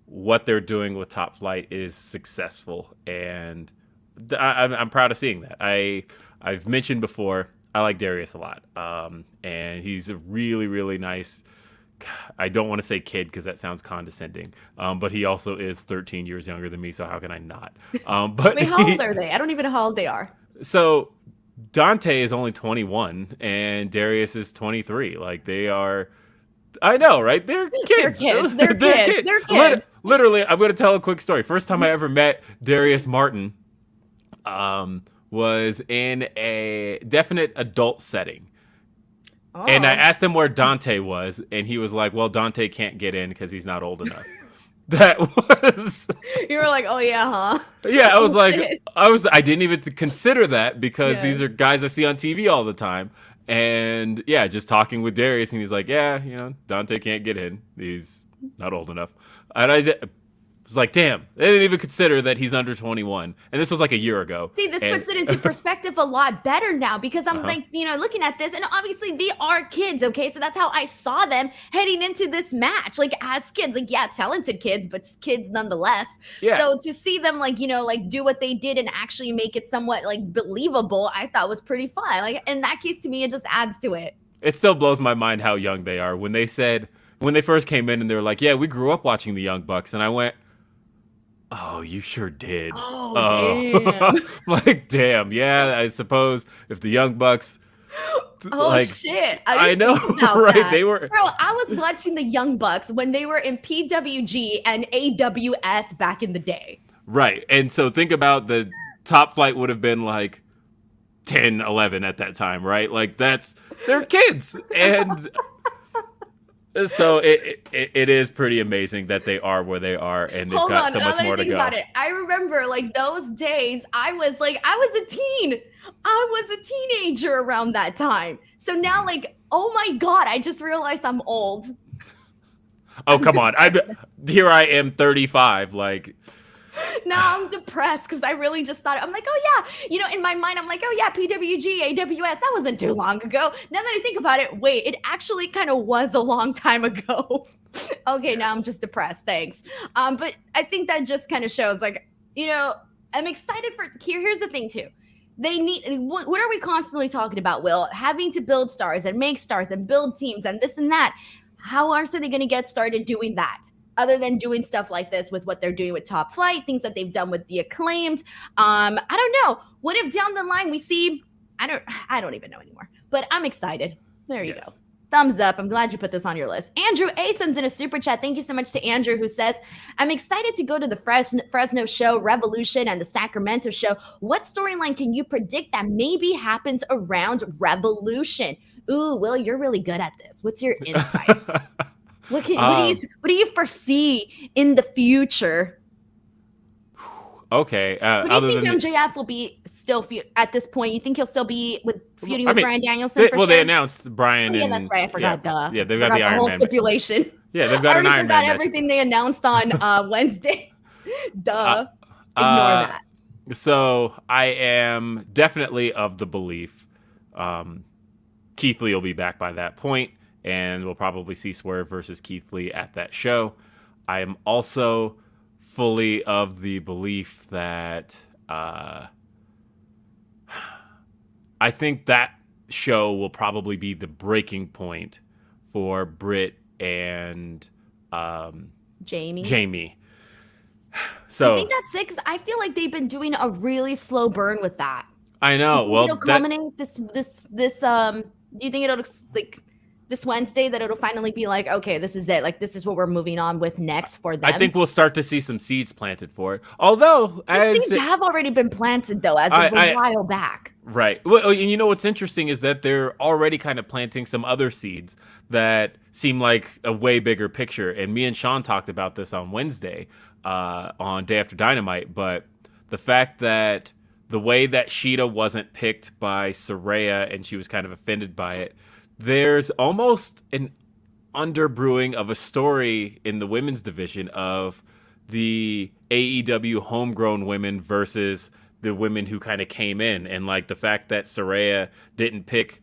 what they're doing with Top Flight is successful, and I'm proud of seeing that. I've mentioned before, I like Darius a lot, and he's a really, really nice. I don't want to say kid because that sounds condescending, but he also is 13 years younger than me, so how can I not? But wait, how old are they? I don't even know how old they are. So Dante is only 21 and Darius is 23. Like, they are. I know, right? They're kids. They're kids. Literally, I'm going to tell a quick story. First time I ever met Darius Martin was in a definite adult setting. Oh. And I asked him where Dante was, and he was like, well, Dante can't get in because he's not old enough. That was... You were like, oh, yeah, huh? Yeah, I was I didn't even consider that because these are guys I see on TV all the time. And yeah, just talking with Darius, and he's like, yeah, Dante can't get in. He's not old enough. And I was like, damn, they didn't even consider that he's under 21. And this was like a year ago. See, this puts it into perspective a lot better now, because I'm like, looking at this, and obviously they are kids, okay? So that's how I saw them heading into this match, like as kids, like, yeah, talented kids, but kids nonetheless. Yeah. So to see them like, do what they did and actually make it somewhat like believable, I thought was pretty fun. Like, in that case, to me, it just adds to it. It still blows my mind how young they are. When they first came in and they were like, yeah, we grew up watching the Young Bucks. And I went, oh, you sure did. Oh, damn. Like, damn. Yeah, I suppose if the Young Bucks. Oh, shit. I know, right? That. They were. Bro, I was watching the Young Bucks when they were in PWG and AWS back in the day. Right. And so think about the Top Flight would have been like 10, 11 at that time, right? Like, they're kids. And. So it is pretty amazing that they are where they are, and they've got so much more to go. About it. I remember like those days. I was a teen. I was a teenager around that time. So now, like, oh my God, I just realized I'm old. Oh, come on. Here I am, 35. Like, Now I'm depressed because I really just thought, I'm like, oh yeah, in my mind, I'm like, oh yeah, PWG, AWS, that wasn't too long ago. Now that I think about it, wait, it actually kind of was a long time ago. Okay, Yes. now I'm just depressed. Thanks. But I think that just kind of shows, like, I'm excited for. Here's the thing too. They need. What are we constantly talking about, Will? Having to build stars and make stars and build teams and this and that. How else are they going to get started doing that? Other than doing stuff like this with what they're doing with Top Flight, things that they've done with the Acclaimed. I don't know. What if down the line we see? I don't even know anymore. But I'm excited. There you go. Thumbs up. I'm glad you put this on your list. Andrew A sends in a super chat. Thank you so much to Andrew, who says, I'm excited to go to the Fresno show, Revolution, and the Sacramento show. What storyline can you predict that maybe happens around Revolution? Ooh, Will, you're really good at this. What's your insight? What do you foresee in the future? Okay. What do you think MJF will be still at this point? You think he'll still be feuding with Bryan Danielson? They announced Bryan. Yeah, that's right. I forgot. Yeah, they've got the Iron whole Man stipulation. Yeah, they've got an Iron Man. I forgot everything they announced on Wednesday. Duh. Ignore that. So I am definitely of the belief Keith Lee will be back by that point, and we'll probably see Swerve versus Keith Lee at that show. I am also fully of the belief that I think that show will probably be the breaking point for Britt and Jamie. So I think that's it, 'cause I feel like they've been doing a really slow burn with that. I know. Well, it'll culminate this. Do you think it'll like this Wednesday that it'll finally be like, okay, this is it. Like, this is what we're moving on with next for them. I think we'll start to see some seeds planted for it. Although, seeds have already been planted, though, as of a while back. Right. Well, and you know what's interesting is that they're already kind of planting some other seeds that seem like a way bigger picture. And me and Sean talked about this on Wednesday, on Day After Dynamite. But the fact that the way that Sheeta wasn't picked by Saraya and she was kind of offended by it, there's almost an underbrewing of a story in the women's division of the AEW homegrown women versus the women who kind of came in. And like the fact that Saraya didn't pick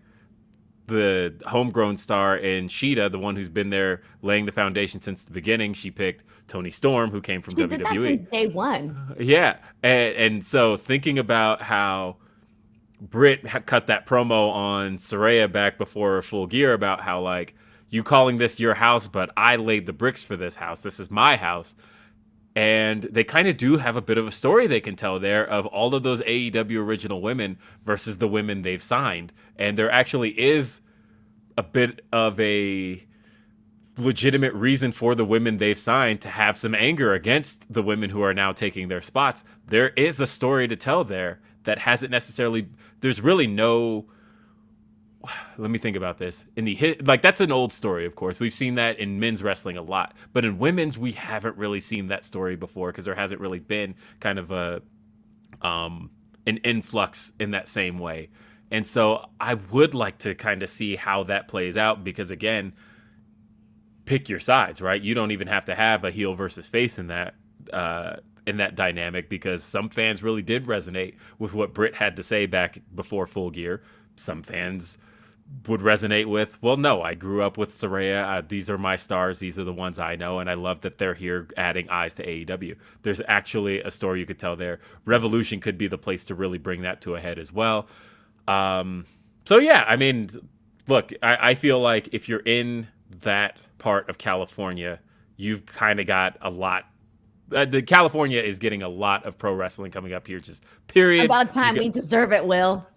the homegrown star in Sheeta, the one who's been there laying the foundation since the beginning. She picked Toni Storm, who came from WWE. Did that since day one. Yeah. And so thinking about how Britt cut that promo on Saraya back before Full Gear about how, like, you calling this your house, but I laid the bricks for this house. This is my house. And they kind of do have a bit of a story they can tell there of all of those AEW original women versus the women they've signed. And there actually is a bit of a legitimate reason for the women they've signed to have some anger against the women who are now taking their spots. There is a story to tell there that hasn't necessarily, there's really no, let me think about this. That's an old story, of course. We've seen that in men's wrestling a lot, but in women's, we haven't really seen that story before because there hasn't really been kind of an influx in that same way. And so I would like to kind of see how that plays out because, again, pick your sides, right? You don't even have to have a heel versus face in that dynamic because some fans really did resonate with what Britt had to say back before Full Gear. Some fans would resonate with, well, no, I grew up with Saraya. These are my stars. These are the ones I know. And I love that they're here adding eyes to AEW. There's actually a story you could tell there. Revolution could be the place to really bring that to a head as well. So, yeah, I mean, look, I feel like if you're in that part of California, you've kind of got a lot. The California is getting a lot of pro wrestling coming up here. Just period. About time. We deserve it, Will.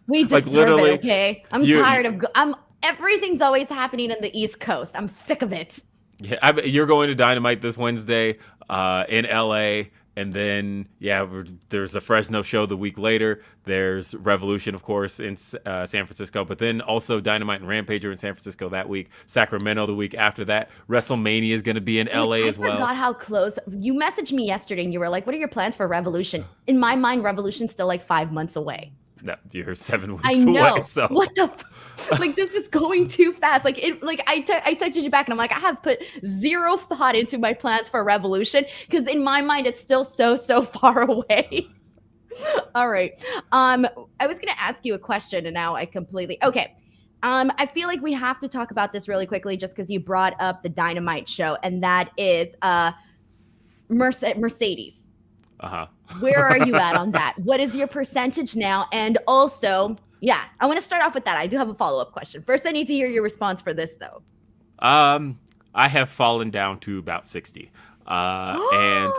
We deserve it. Okay. I'm tired of. Everything's always happening in the East Coast. I'm sick of it. Yeah, you're going to Dynamite this Wednesday in LA. And then, there's a Fresno show the week later. There's Revolution, of course, in San Francisco. But then also Dynamite and Rampage are in San Francisco that week. Sacramento the week after that. WrestleMania is going to be in LA as well. I forgot how close. You messaged me yesterday and you were like, what are your plans for Revolution? In my mind, Revolution's still like 5 months away. No, you're 7 I weeks away. know. So What the like this is going too fast. Like I texted you back and I'm like, I have put zero thought into my plans for Revolution because in my mind it's still so far away. All right. I was gonna ask you a question and now I completely okay. I feel like we have to talk about this really quickly just because you brought up the Dynamite show, and that is Mercedes. uh-huh. Where are you at on that? What is your percentage now? And also, yeah, I want to start off with that. I do have a follow-up question. First, I need to hear your response for this, though. I have fallen down to about 60. And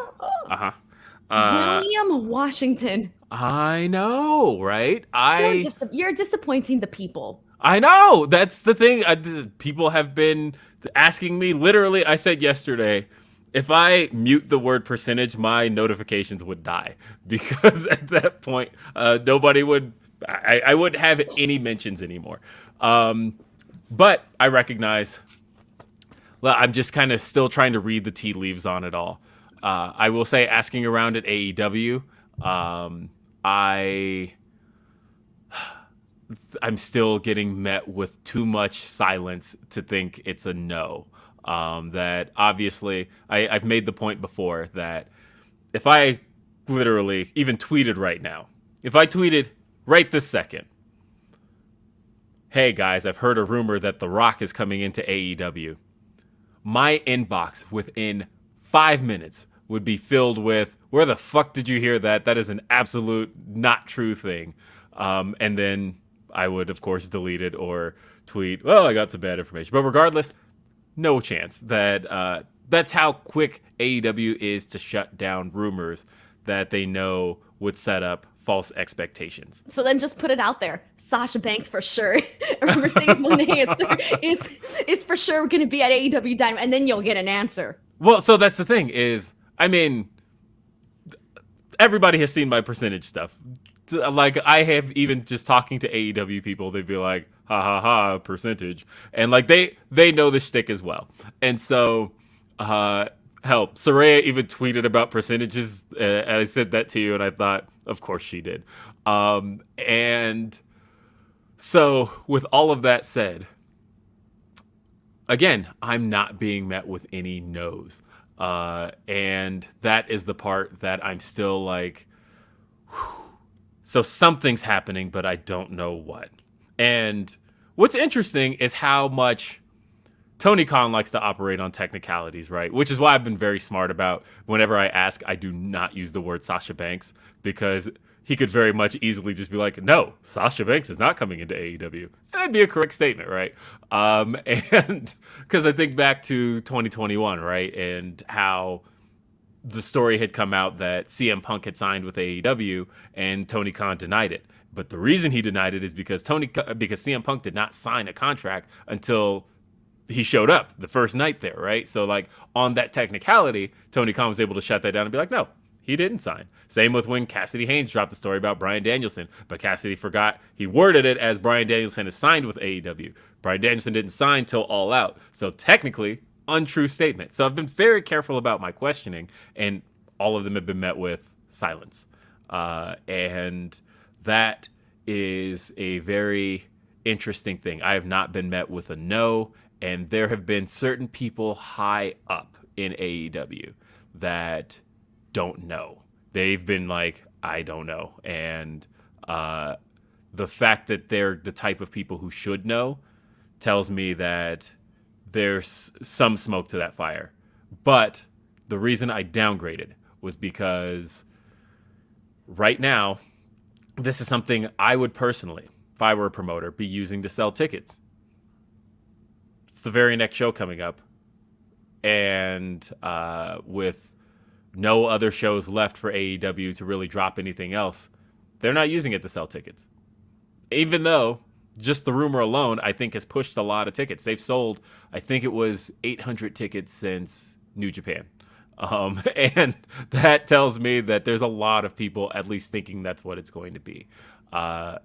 uh-huh. William Washington. I know, right? You're disappointing the people. I know. That's the thing. People have been asking me. Literally, I said yesterday, if I mute the word percentage, my notifications would die because at that point, nobody would. I wouldn't have any mentions anymore. But I recognize. Well, I'm just kind of still trying to read the tea leaves on it all. I will say, asking around at AEW, I'm still getting met with too much silence to think it's a no. That obviously, I've made the point before that if I literally even tweeted right now, if I tweeted right this second, hey guys, I've heard a rumor that The Rock is coming into AEW, my inbox within 5 minutes would be filled with, where the fuck did you hear that? That is an absolute not true thing. And then I would, of course, delete it or tweet, well, I got some bad information. But regardless, no chance that that's how quick AEW is to shut down rumors that they know would set up false expectations. So then just put it out there. Sasha Banks for sure. Mercedes Monet is for sure going to be at AEW Dynamite, and then you'll get an answer. Well, so that's the thing is, I mean, everybody has seen my percentage stuff. Like, I have even just talking to AEW people, they'd be like, ha ha ha, percentage. And like, they know the shtick as well. And so, help. Saraya even tweeted about percentages. And I said that to you, and I thought, of course she did. And so, with all of that said, again, I'm not being met with any no's. And that is the part that I'm still like, whew. So something's happening, but I don't know what. And what's interesting is how much Tony Khan likes to operate on technicalities, right? Which is why I've been very smart about whenever I ask, I do not use the word Sasha Banks, because he could very much easily just be like, no, Sasha Banks is not coming into AEW. And that'd be a correct statement, right? And because I think back to 2021, right? And how the story had come out that CM Punk had signed with AEW and Tony Khan denied it. But the reason he denied it is because CM Punk did not sign a contract until he showed up the first night there, right? So like on that technicality, Tony Khan was able to shut that down and be like, no, he didn't sign. Same with when Cassidy Haynes dropped the story about Bryan Danielson, but Cassidy forgot. He worded it as Bryan Danielson is signed with AEW. Bryan Danielson didn't sign till All Out. So technically, untrue statement. So I've been very careful about my questioning, and all of them have been met with silence. And that is a very interesting thing. I have not been met with a no, and there have been certain people high up in AEW that don't know. They've been like, I don't know. And the fact that they're the type of people who should know tells me that there's some smoke to that fire. But the reason I downgraded was because right now, this is something I would personally, if I were a promoter, be using to sell tickets. It's the very next show coming up. And with no other shows left for AEW to really drop anything else, they're not using it to sell tickets. Even though just the rumor alone, I think, has pushed a lot of tickets. They've sold, I think it was 800 tickets since New Japan. And that tells me that there's a lot of people at least thinking that's what it's going to be.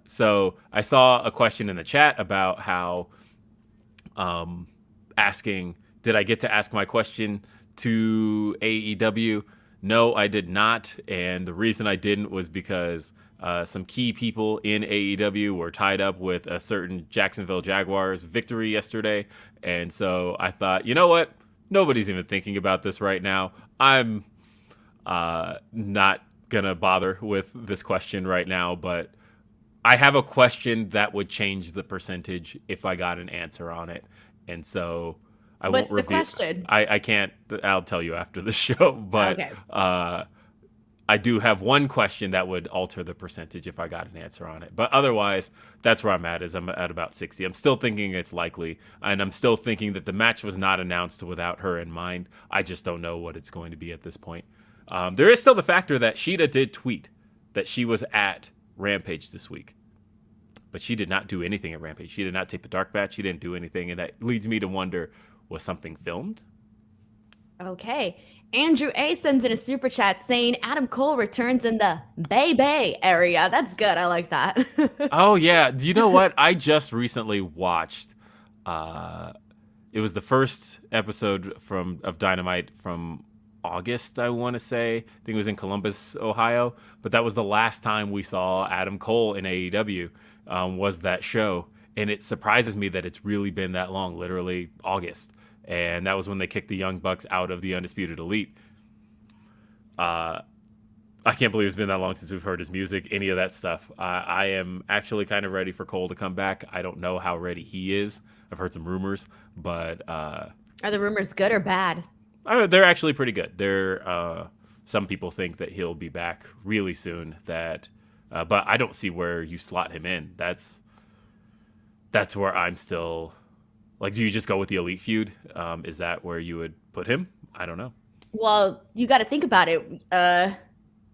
So I saw a question in the chat about how asking, did I get to ask my question to AEW? No, I did not. And the reason I didn't was because some key people in AEW were tied up with a certain Jacksonville Jaguars victory yesterday. And so I thought, you know what? Nobody's even thinking about this right now. I'm not going to bother with this question right now, but I have a question that would change the percentage if I got an answer on it. And so I What's won't the reveal. question? I can't. I'll tell you after the show. But Okay. I do have one question that would alter the percentage if I got an answer on it. But otherwise, that's where I'm at. Is I'm at about 60. I'm still thinking it's likely, and I'm still thinking that the match was not announced without her in mind. I just don't know what it's going to be at this point. There is still the factor that Sheeta did tweet that she was at Rampage this week, but she did not do anything at Rampage. She did not take the dark match. She didn't do anything, and that leads me to wonder, was something filmed? Okay. Andrew A sends in a super chat saying Adam Cole returns in the Bay Bay area. That's good. I like that. Oh, yeah. Do you know what? I just recently watched. It was the first episode of Dynamite from August, I want to say. I think it was in Columbus, Ohio. But that was the last time we saw Adam Cole in AEW, was that show. And it surprises me that it's really been that long, literally August. And that was when they kicked the Young Bucks out of the Undisputed Elite. I can't believe it's been that long since we've heard his music, any of that stuff. I am actually kind of ready for Cole to come back. I don't know how ready he is. I've heard some rumors, but... Are the rumors good or bad? They're actually pretty good. Some people think that he'll be back really soon. But I don't see where you slot him in. That's where I'm still... Like, do you just go with the Elite feud? Is that where you would put him? I don't know. Well, you got to think about it.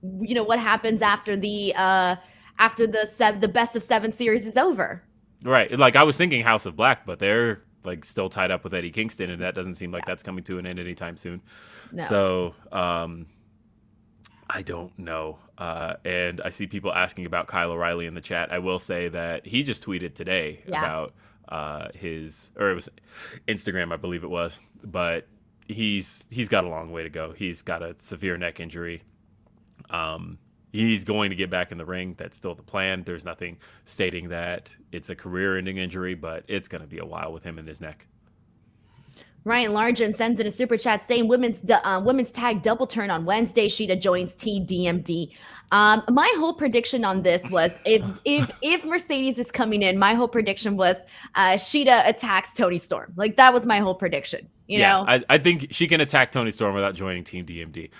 What happens after the best of 7 series is over? Right. Like, I was thinking House of Black, but they're like still tied up with Eddie Kingston, and that doesn't seem like that's coming to an end anytime soon. No. So, I don't know. And I see people asking about Kyle O'Reilly in the chat. I will say that he just tweeted today about it was Instagram, I believe it was, but he's got a long way to go. He's got a severe neck injury. He's going to get back in the ring. That's still the plan. There's nothing stating that it's a career-ending injury, but it's going to be a while with him and his neck. Ryan Largent sends in a super chat saying women's tag double turn on Wednesday. Sheeta joins TDMD. My whole prediction on this was if Mercedes is coming in, my whole prediction was Sheeta attacks Toni Storm. Like, that was my whole prediction. You know? I think she can attack Toni Storm without joining Team DMD.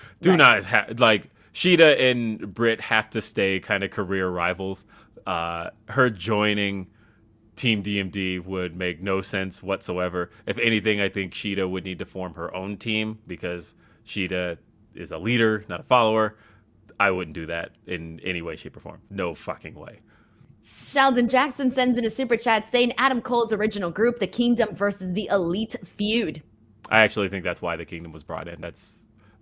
Sheeta and Britt have to stay kind of career rivals. Her joining Team DMD would make no sense whatsoever. If anything, I think Sheeta would need to form her own team because Sheeta is a leader, not a follower. I wouldn't do that in any way, shape, or form. No fucking way. Sheldon Jackson sends in a super chat saying Adam Cole's original group, the Kingdom versus the Elite feud. I actually think that's why the Kingdom was brought in.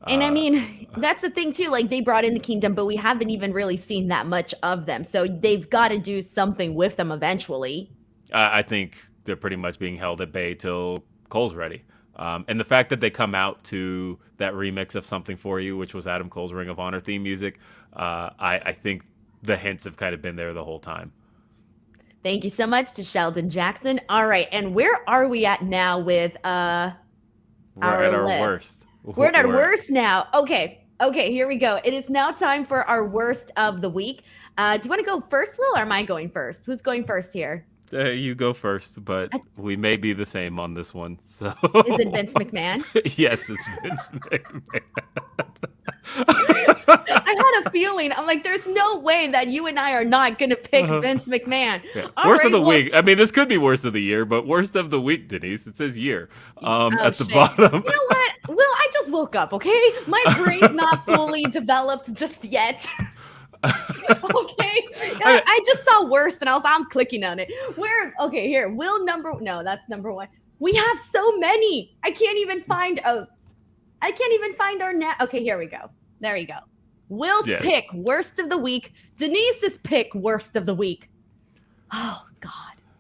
And I mean, that's the thing too. Like, they brought in the Kingdom, but we haven't even really seen that much of them. So they've got to do something with them eventually. I think they're pretty much being held at bay till Cole's ready. And the fact that they come out to that remix of Something For You, which was Adam Cole's Ring of Honor theme music, I think the hints have kind of been there the whole time. Thank you so much to Sheldon Jackson. All right, and where are we at now with We're at our worst. We're at our worst now. Okay, here we go. It is now time for our worst of the week. Do you want to go first, Will, or am I going first? Who's going first here? You go first, but we may be the same on this one. So is it Vince McMahon? Yes, it's Vince McMahon. I had a feeling. I'm like, there's no way that you and I are not going to pick Vince McMahon. Yeah. Worst of the week. I mean, this could be worst of the year, but worst of the week, Denise. It says year at the bottom. You know what? Will, I just woke up, okay? My brain's not fully developed just yet. Okay, I just saw worst and I'm clicking on it. Here, that's number one. We have so many. I can't even find our Okay, here we go. There we go. Will's pick, worst of the week. Denise's pick, worst of the week. Oh God.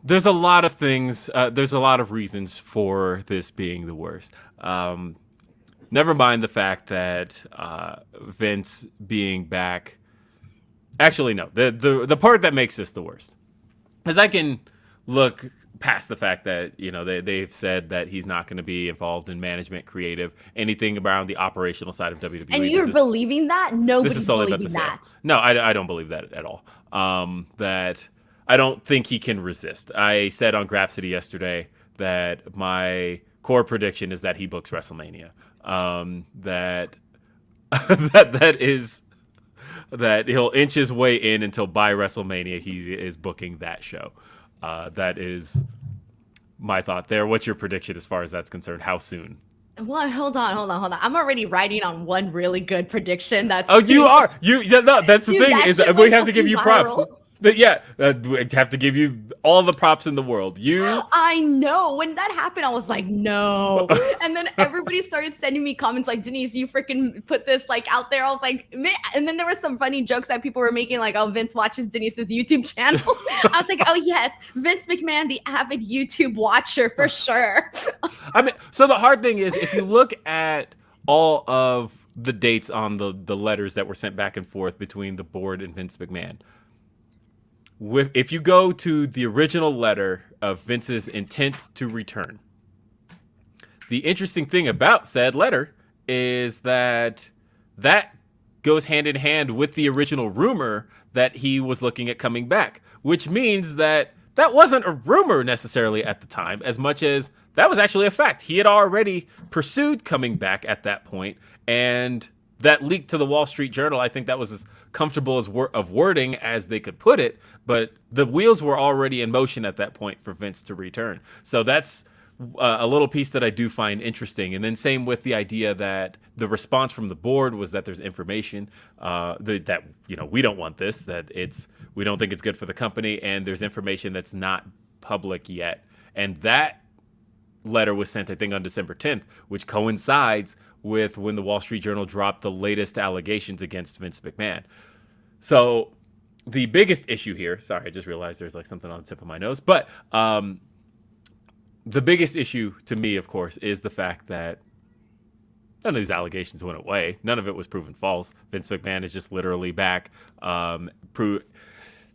There's a lot of things. There's a lot of reasons for this being the worst. Never mind the fact that Vince being back Actually, no. The part that makes this the worst is I can look past the fact that they've said that he's not going to be involved in management, creative, anything around the operational side of WWE. And you're believing that? This is Nobody's solely about the believing sale. that. No, I don't believe that at all. That I don't think he can resist. I said on Grapsity yesterday that my core prediction is that he books WrestleMania. That that he'll inch his way in until by WrestleMania he is booking that show. That is my thought there. What's your prediction as far as that's concerned? How soon? Well, hold on. I'm already writing on one really good prediction. That's you are. No, that's the Dude, thing that is shit we went have to give you props. viral. We have to give you all the props in the world. I know. When that happened, I was like, no. And then everybody started sending me comments like, Denise, you freaking put this like out there. I was like, man. And then there were some funny jokes that people were making, like, oh, Vince watches Denise's YouTube channel. I was like, oh yes, Vince McMahon, the avid YouTube watcher for sure. I mean, so the hard thing is if you look at all of the dates on the letters that were sent back and forth between the board and Vince McMahon. If you go to the original letter of Vince's intent to return, the interesting thing about said letter is that goes hand in hand with the original rumor that he was looking at coming back, which means that wasn't a rumor necessarily at the time as much as that was actually a fact. He had already pursued coming back at that point, and that leaked to the Wall Street Journal. I think that was as comfortable of wording as they could put it, but the wheels were already in motion at that point for Vince to return. So that's a little piece that I do find interesting. And then same with the idea that the response from the board was that there's information that we don't want this, that we don't think it's good for the company, and there's information that's not public yet. And that letter was sent, I think, on December 10th, which coincides with when the Wall Street Journal dropped the latest allegations against Vince McMahon. So the biggest issue here, sorry, I just realized there's like something on the tip of my nose, but the biggest issue to me, of course, is the fact that none of these allegations went away. None of it was proven false. Vince McMahon is just literally back. The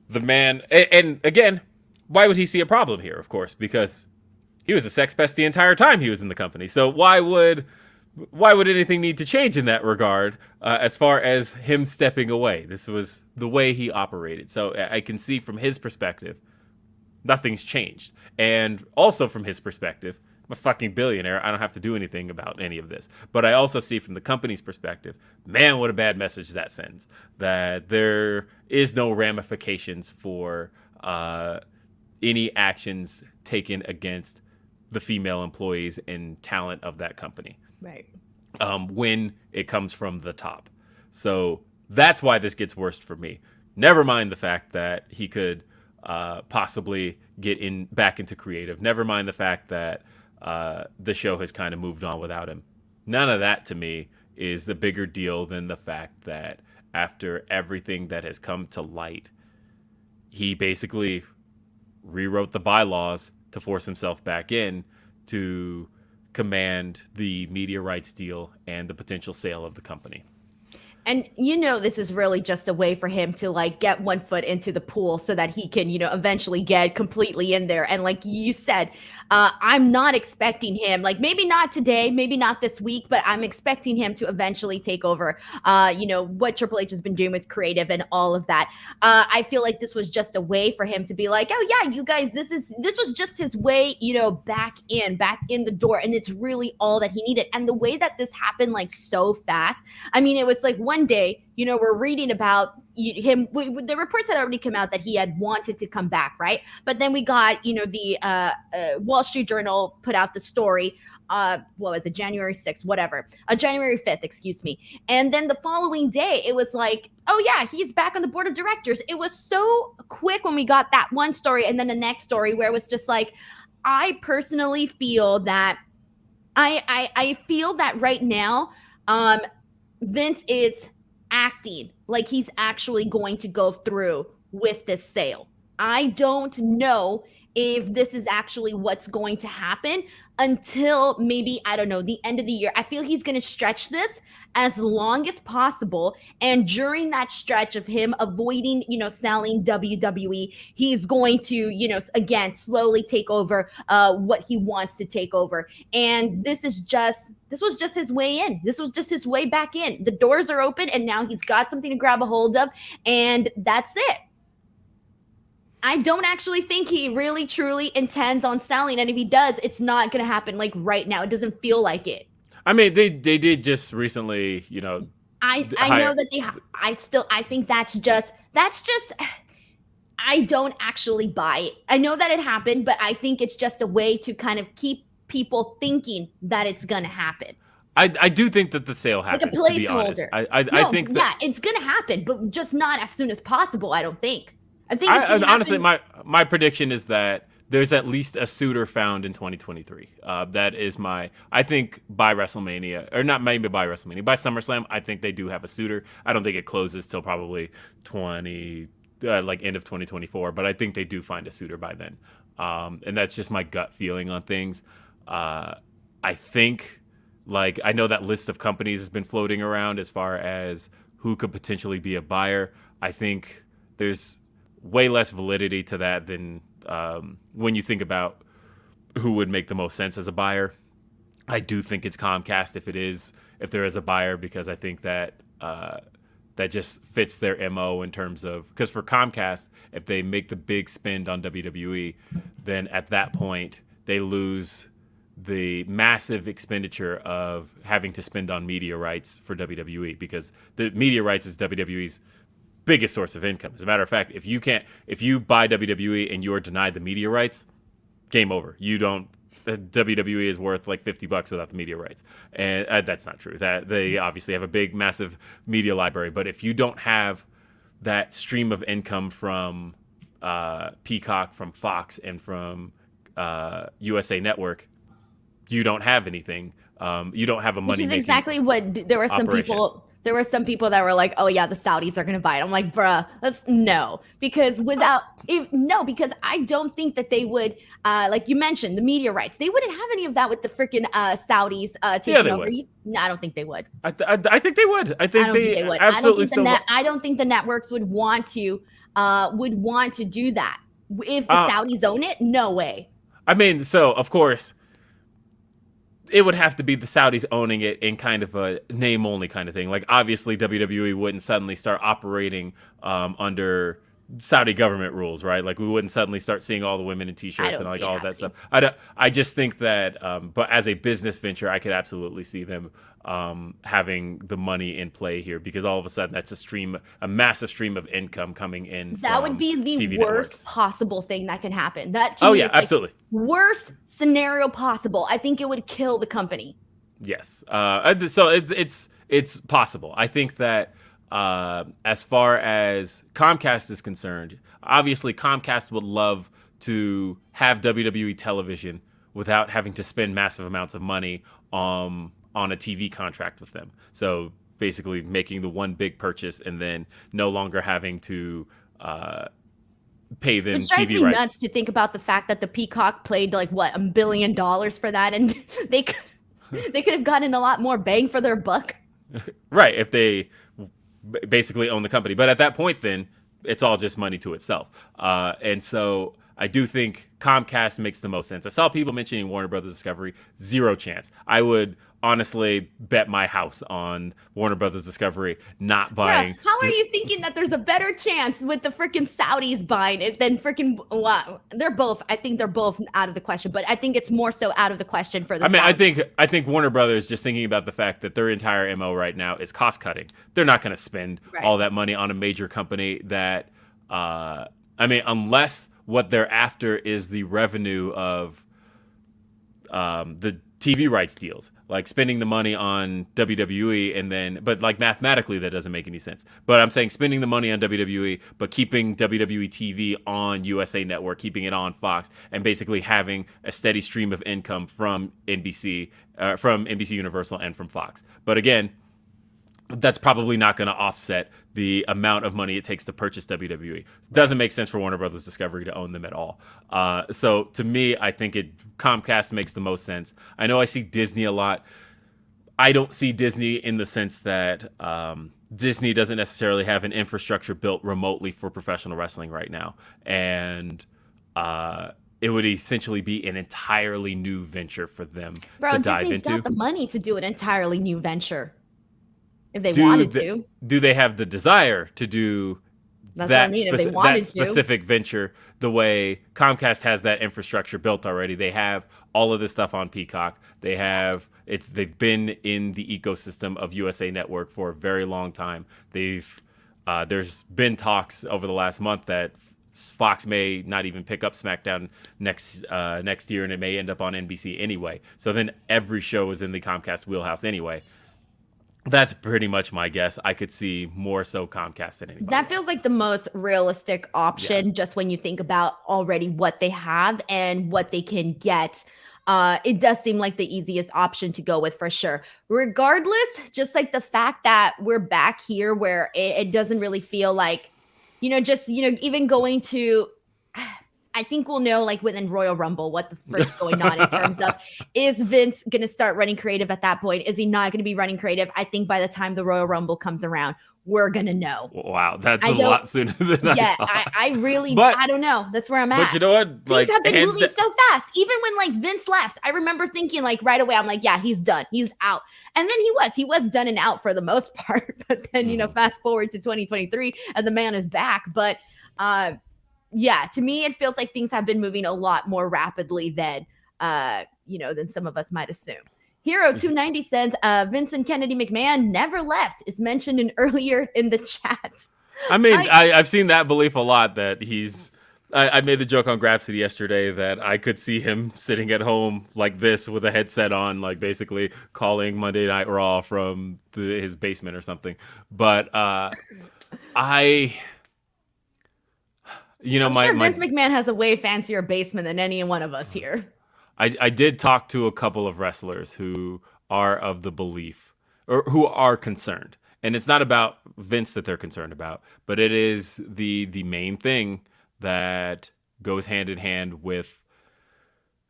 man, and again, why would he see a problem here? Of course, because he was a sex pest the entire time he was in the company. So why would anything need to change in that regard as far as him stepping away? This was the way he operated. So I can see from his perspective, nothing's changed. And also from his perspective, I'm a fucking billionaire. I don't have to do anything about any of this. But I also see from the company's perspective, man, what a bad message that sends. That there is no ramifications for any actions taken against the female employees and talent of that company. Right. When it comes from the top. So that's why this gets worse for me. Never mind the fact that he could possibly get back into creative. Never mind the fact that the show has kind of moved on without him. None of that to me is the bigger deal than the fact that after everything that has come to light, he basically rewrote the bylaws to force himself back in to command the media rights deal and the potential sale of the company. And this is really just a way for him to like get one foot into the pool so that he can, eventually get completely in there. And like you said, I'm not expecting him, like maybe not today, maybe not this week, but I'm expecting him to eventually take over, what Triple H has been doing with creative and all of that. I feel like this was just a way for him to be like, oh yeah, you guys, this was just his way, back in the door. And it's really all that he needed. And the way that this happened like so fast, I mean, it was like one day, we're reading about him. The reports had already come out that he had wanted to come back, right? But then we got, the Wall Street Journal put out the story. What was it? January 6th, whatever. January 5th, excuse me. And then the following day, it was like, oh yeah, he's back on the board of directors. It was so quick when we got that one story, and then the next story where it was just like, I personally feel that I feel that right now, Vince is acting like he's actually going to go through with this sale. I don't know if this is actually what's going to happen until maybe, I don't know, the end of the year. I feel he's going to stretch this as long as possible. And during that stretch of him avoiding, selling WWE, he's going to, again, slowly take over what he wants to take over. And this was just his way in. This was just his way back in. The doors are open and now he's got something to grab a hold of. And that's it. I don't actually think he really truly intends on selling. And if he does, it's not going to happen like right now. It doesn't feel like it. I mean, they did just recently, I know that I think that's just, I don't actually buy it. I know that it happened, but I think it's just a way to kind of keep people thinking that it's going to happen. I do think that the sale happens, like a to be honest. I think that, yeah, it's going to happen, but just not as soon as possible, I don't think. I think it's honestly, my prediction is that there's at least a suitor found in 2023. That is I think by WrestleMania, or not maybe by WrestleMania, by SummerSlam, I think they do have a suitor. I don't think it closes till probably end of 2024, but I think they do find a suitor by then. And that's just my gut feeling on things. I think, I know that list of companies has been floating around as far as who could potentially be a buyer. I think there's way less validity to that than when you think about who would make the most sense as a buyer. I do think it's Comcast if there is a buyer, because I think that that just fits their MO in terms of, because for Comcast, if they make the big spend on WWE, then at that point they lose the massive expenditure of having to spend on media rights for WWE, because the media rights is WWE's biggest source of income. As a matter of fact, if you buy WWE and you are denied the media rights, game over. WWE is worth like $50 without the media rights. And that's not true. That they obviously have a big, massive media library. But if you don't have that stream of income from Peacock, from Fox, and from USA Network, you don't have anything. You don't have a money. Which is exactly what there were some people. There were some people that were like, "Oh yeah, the Saudis are going to buy it." I'm like, "Bruh, because because I don't think that they would, like you mentioned, the media rights. They wouldn't have any of that with the freaking Saudis taking over. No, I don't think they would. I think they would. I think they would. Absolutely. I don't think the networks would want to do that if the Saudis own it. No way. I mean, so of course, it would have to be the Saudis owning it in kind of a name-only kind of thing. Like, obviously, WWE wouldn't suddenly start operating under Saudi government rules, right? Like, we wouldn't suddenly start seeing all the women in T-shirts and like all of that stuff. I just think that, but as a business venture, I could absolutely see them having the money in play here, because all of a sudden that's a massive stream of income coming in. That would be the TV worst networks. Possible thing that can happen. Absolutely. Worst scenario possible. I think it would kill the company. Yes. So it's possible. I think that as far as Comcast is concerned, obviously Comcast would love to have WWE television without having to spend massive amounts of money on a TV contract with them. So basically making the one big purchase and then no longer having to pay them TV rights. It drives me nuts to think about the fact that the Peacock played $1 billion for that, and they could have gotten a lot more bang for their buck. Right, if they basically own the company. But at that point, then it's all just money to itself. And so I do think Comcast makes the most sense. I saw people mentioning Warner Brothers Discovery. Zero chance. I would honestly bet my house on Warner Brothers Discovery not buying. Bruh, how are you thinking that there's a better chance with the freaking Saudis buying it than freaking? Wow, I think they're both out of the question, but I think it's more so out of the question for the. I think Warner Brothers, just thinking about the fact that their entire MO right now is cost cutting. They're not going to spend all that money on a major company that. Unless what they're after is the revenue of the TV rights deals, like spending the money on WWE but mathematically that doesn't make any sense. But I'm saying spending the money on WWE, but keeping WWE TV on USA Network, keeping it on Fox, and basically having a steady stream of income from NBC Universal and from Fox. But again, that's probably not going to offset the amount of money it takes to purchase WWE. It doesn't make sense for Warner Brothers Discovery to own them at all. So to me, I think Comcast makes the most sense. I know I see Disney a lot. I don't see Disney in the sense that Disney doesn't necessarily have an infrastructure built remotely for professional wrestling right now. And it would essentially be an entirely new venture for them to dive Disney's into. got the money to do an entirely new venture if they wanted to. Do they have the desire to do that specific venture the way Comcast has that infrastructure built already? They have all of this stuff on Peacock. They've been in the ecosystem of USA Network for a very long time. There's been talks over the last month that Fox may not even pick up SmackDown next year, and it may end up on NBC anyway. So then every show is in the Comcast wheelhouse anyway. That's pretty much my guess. I could see more so Comcast than anybody. That feels like the most realistic option, just when you think about already what they have and what they can get. It does seem like the easiest option to go with for sure. Regardless, just like the fact that we're back here where it doesn't really feel like, even going to, I think we'll know like within Royal Rumble what the first going on in terms of, is Vince going to start running creative at that point? Is he not going to be running creative? I think by the time the Royal Rumble comes around, we're going to know. Wow, that's a lot sooner than I thought. I don't know. That's where I'm at. But you know what? Things have been moving so fast. Even when like Vince left, I remember thinking like right away, I'm like, yeah, he's done. He's out. And then he was done and out for the most part. But then, fast forward to 2023 and the man is back. But yeah, to me, it feels like things have been moving a lot more rapidly than some of us might assume. Hero 290 says Vincent Kennedy McMahon never left. Is mentioned earlier in the chat. I mean, I've seen that belief a lot that he's. I made the joke on Grapsity yesterday that I could see him sitting at home like this with a headset on, like basically calling Monday Night Raw from his basement or something. But I'm sure Vince McMahon has a way fancier basement than any one of us here. I did talk to a couple of wrestlers who are of the belief or who are concerned. And it's not about Vince that they're concerned about, but it is the main thing that goes hand in hand with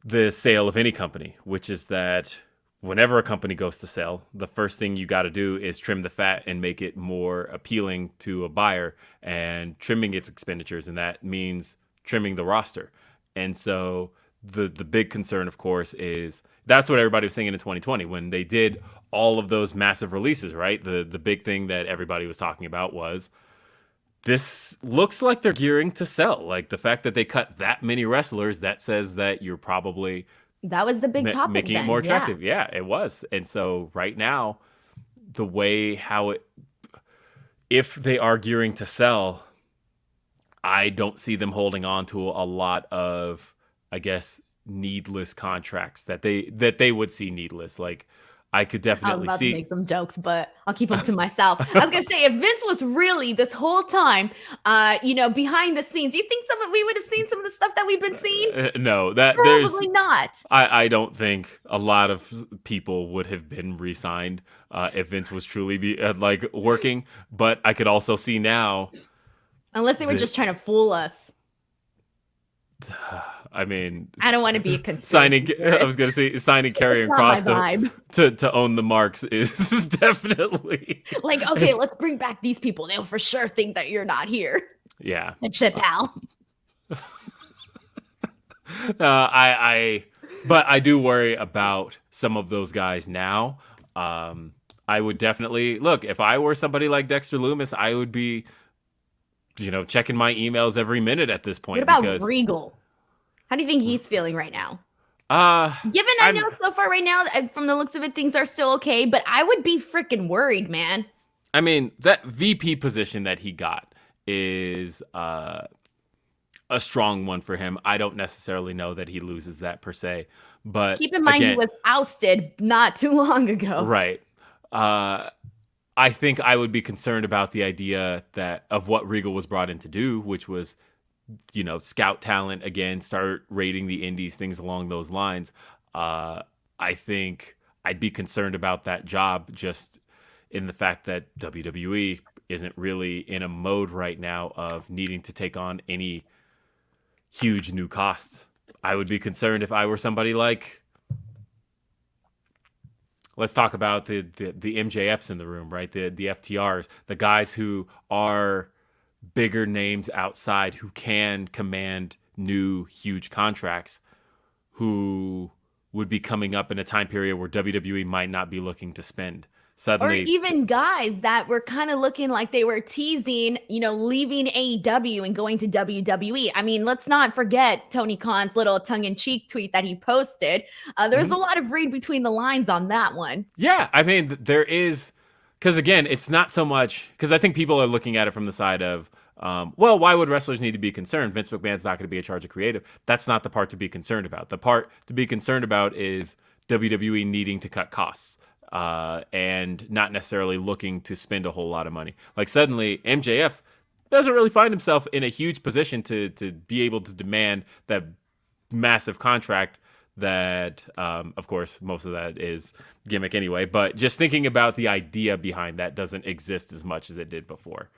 the sale of any company, which is that whenever a company goes to sell, the first thing you got to do is trim the fat and make it more appealing to a buyer and trimming its expenditures. And that means trimming the roster. And so the big concern, of course, is that's what everybody was saying in 2020 when they did all of those massive releases, right? The big thing that everybody was talking about was this looks like they're gearing to sell. Like the fact that they cut that many wrestlers, that says that you're probably that was the big topic, making it more attractive. Yeah, it was. And so right now, the way if they are gearing to sell, I don't see them holding on to a lot of, I guess, needless contracts that they would see needless. Like I could definitely to make some jokes, but I'll keep them to myself. I was gonna say, if Vince was really this whole time, behind the scenes, you think we would have seen some of the stuff that we've been seeing? No, probably not. I don't think a lot of people would have been re-signed if Vince was truly working. But I could also see now, unless they were just trying to fool us. I mean, I don't want to be a conspiracy theorist. I was going to say signing Karrion Kross to own the marks is definitely like, okay, let's bring back these people. They'll for sure think that you're not here. Yeah. And shit, pal. But I do worry about some of those guys now. I would definitely look, if I were somebody like Dexter Lumis, I would be checking my emails every minute at this point. What about Regal? How do you think he's feeling right now? Given I know so far right now, from the looks of it, things are still okay, but I would be freaking worried, man. I mean, that VP position that he got is a strong one for him. I don't necessarily know that he loses that per se, but keep in mind he was ousted not too long ago. Right. I think I would be concerned about the idea of what Regal was brought in to do, which was, scout talent again, start rating the indies, things along those lines. I think I'd be concerned about that job just in the fact that WWE isn't really in a mode right now of needing to take on any huge new costs. I would be concerned if I were somebody like, let's talk about the MJFs in the room, right? The FTRs, the guys who are bigger names outside who can command new huge contracts, who would be coming up in a time period where WWE might not be looking to spend. Suddenly, or even guys that were kind of looking like they were teasing, leaving AEW and going to WWE. I mean, let's not forget Tony Khan's little tongue-in-cheek tweet that he posted. There was a lot of read between the lines on that one. Yeah, I mean, there is, because again, it's not so much, because I think people are looking at it from the side of, well, why would wrestlers need to be concerned? Vince McMahon's not going to be in charge of creative. That's not the part to be concerned about. The part to be concerned about is WWE needing to cut costs and not necessarily looking to spend a whole lot of money. Like suddenly, MJF doesn't really find himself in a huge position to be able to demand that massive contract that, of course, most of that is gimmick anyway. But just thinking about the idea behind that doesn't exist as much as it did before.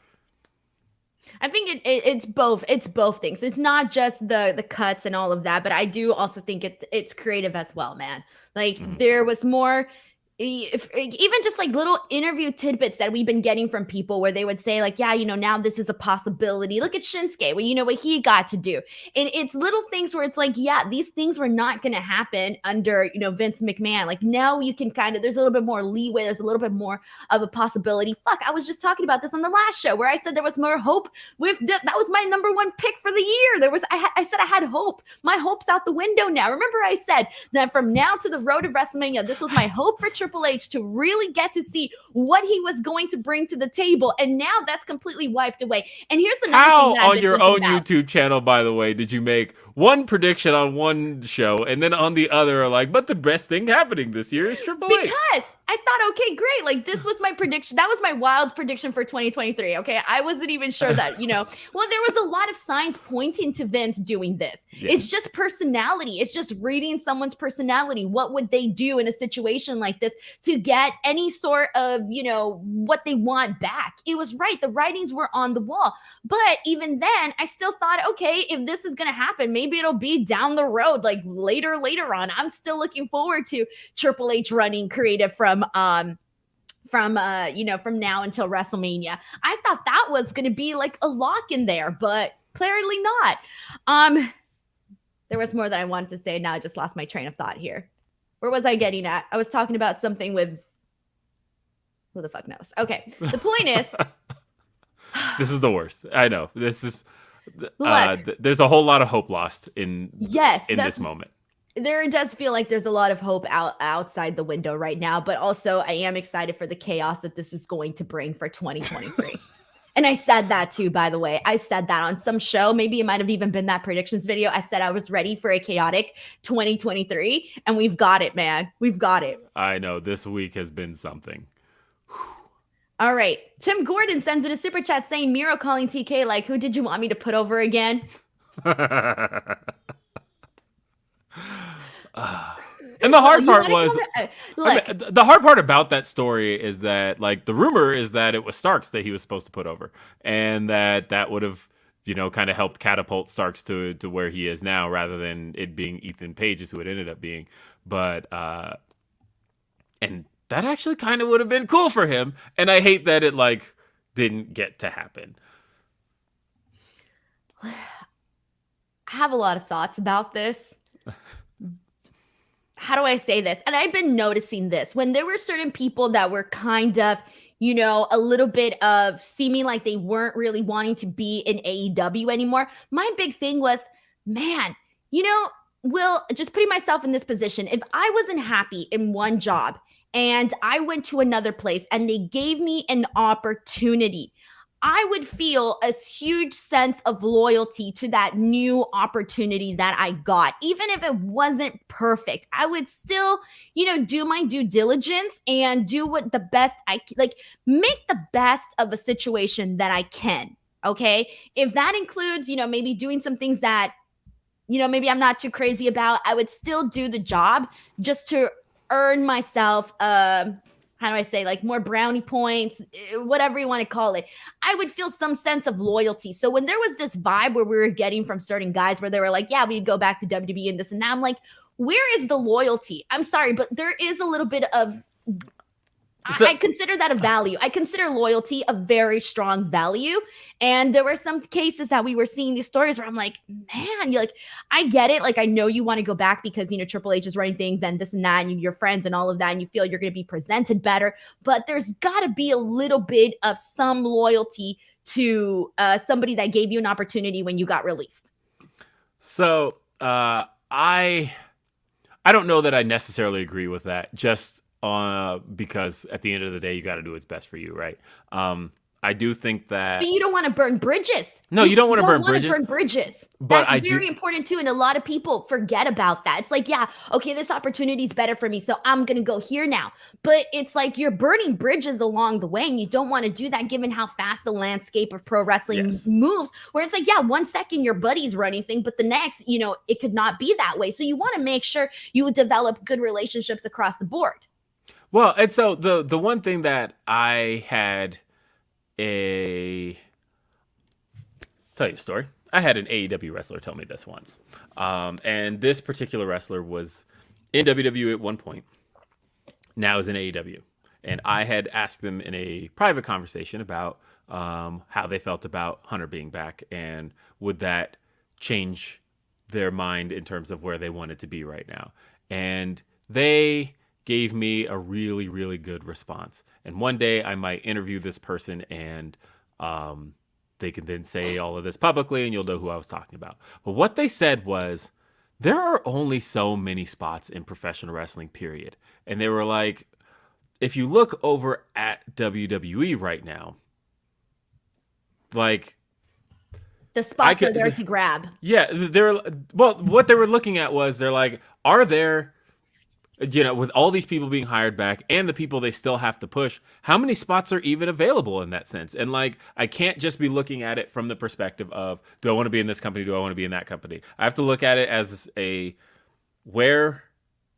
I think it's both. It's both things. It's not just the cuts and all of that, but I do also think it's creative as well, man. Like there was more. Even just like little interview tidbits that we've been getting from people where they would say like, yeah, now this is a possibility. Look at Shinsuke, well, what he got to do. And it's little things where it's like, yeah, these things were not going to happen under, Vince McMahon. Like now you can there's a little bit more leeway. There's a little bit more of a possibility. Fuck, I was just talking about this on the last show where I said there was more hope with that was my number one pick for the year. I said I had hope. My hope's out the window now. Remember I said that from now to the road of WrestleMania, this was my hope for Triple H to really get to see what he was going to bring to the table, and now that's completely wiped away. And here's another thing that on your own YouTube channel, by the way, did you make one prediction on one show and then on the other like, but the best thing happening this year is Triple H? Because I thought, okay, great. Like this was my prediction. That was my wild prediction for 2023. Okay. I wasn't even sure that, well, there was a lot of signs pointing to Vince doing this. Yeah. It's just personality. It's just reading someone's personality. What would they do in a situation like this to get any sort of, what they want back? It was right. The writings were on the wall. But even then, I still thought, okay, if this is going to happen, maybe it'll be down the road, like later on. I'm still looking forward to Triple H running creative from now until WrestleMania. I thought that was going to be like a lock in there, but clearly not. There was more that I wanted to say. Now I just lost my train of thought here. Where was I getting at? I was talking about something with who the fuck knows. Okay. The point is, this is the worst. I know this is, there's a whole lot of hope lost in this moment. There does feel like there's a lot of hope outside the window right now, but also I am excited for the chaos that this is going to bring for 2023. And I said that too, by the way. I said that on some show. Maybe it might have even been that predictions video. I said I was ready for a chaotic 2023, and we've got it, man. We've got it. I know. This week has been something. All right. Tim Gordon sends in a super chat saying, Miro calling TK like, who did you want me to put over again? And the hard part was, the hard part about that story is that, like, the rumor is that it was Starks that he was supposed to put over, and that would have, kind of helped catapult Starks to where he is now, rather than it being Ethan Page is who it ended up being. But and that actually kind of would have been cool for him, and I hate that it didn't get to happen. I have a lot of thoughts about this. How do I say this? And I've been noticing this when there were certain people that were kind of, a little bit of seeming like they weren't really wanting to be in AEW anymore. My big thing was, man, Will, just putting myself in this position, if I wasn't happy in one job and I went to another place and they gave me an opportunity, I would feel a huge sense of loyalty to that new opportunity that I got. Even if it wasn't perfect, I would still, do my due diligence and do what the best make the best of a situation that I can. Okay. If that includes, maybe doing some things that, maybe I'm not too crazy about, I would still do the job just to earn myself, how do I say, like more brownie points, whatever you want to call it, I would feel some sense of loyalty. So when there was this vibe where we were getting from certain guys where they were like, yeah, we'd go back to WWE and this and that, I'm like, where is the loyalty? I'm sorry, but there is a little bit of, I consider that a value. I consider loyalty a very strong value. And there were some cases that we were seeing these stories where I'm like, man, you're like, I get it. Like, I know you want to go back because, Triple H is running things and this and that, and you're friends and all of that, and you feel you're going to be presented better. But there's got to be a little bit of some loyalty to somebody that gave you an opportunity when you got released. So I don't know that I necessarily agree with that. Just because at the end of the day, you got to do what's best for you, right? I do think that. But you don't want to burn bridges. No, you don't want to burn bridges. But that's very important too, and a lot of people forget about that. It's like, yeah, okay, this opportunity is better for me, so I'm gonna go here now. But it's like you're burning bridges along the way, and you don't want to do that given how fast the landscape of pro wrestling moves. Where it's like, yeah, 1 second your buddy's running thing, but the next, it could not be that way. So you want to make sure you develop good relationships across the board. Well, and so the one thing that I had tell you a story. I had an AEW wrestler tell me this once. And this particular wrestler was in WWE at one point, now is in AEW. And I had asked them in a private conversation about how they felt about Hunter being back and would that change their mind in terms of where they wanted to be right now. And they gave me a really, really good response. And one day I might interview this person and they can then say all of this publicly and you'll know who I was talking about. But what they said was, there are only so many spots in professional wrestling, period. And they were like, if you look over at WWE right now, like, the spots are there to grab. Yeah, what they were looking at was, they're like, are there, with all these people being hired back and the people they still have to push, how many spots are even available in that sense? And like, I can't just be looking at it from the perspective of, do I want to be in this company? Do I want to be in that company? I have to look at it as where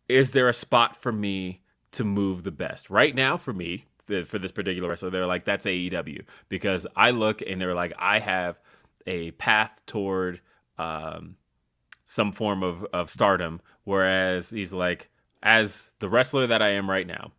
is there a spot for me to move the best? Right now, for me, for this particular wrestler, they're like, that's AEW. Because I look and they're like, I have a path toward some form of stardom. Whereas he's like, as the wrestler that I am right now,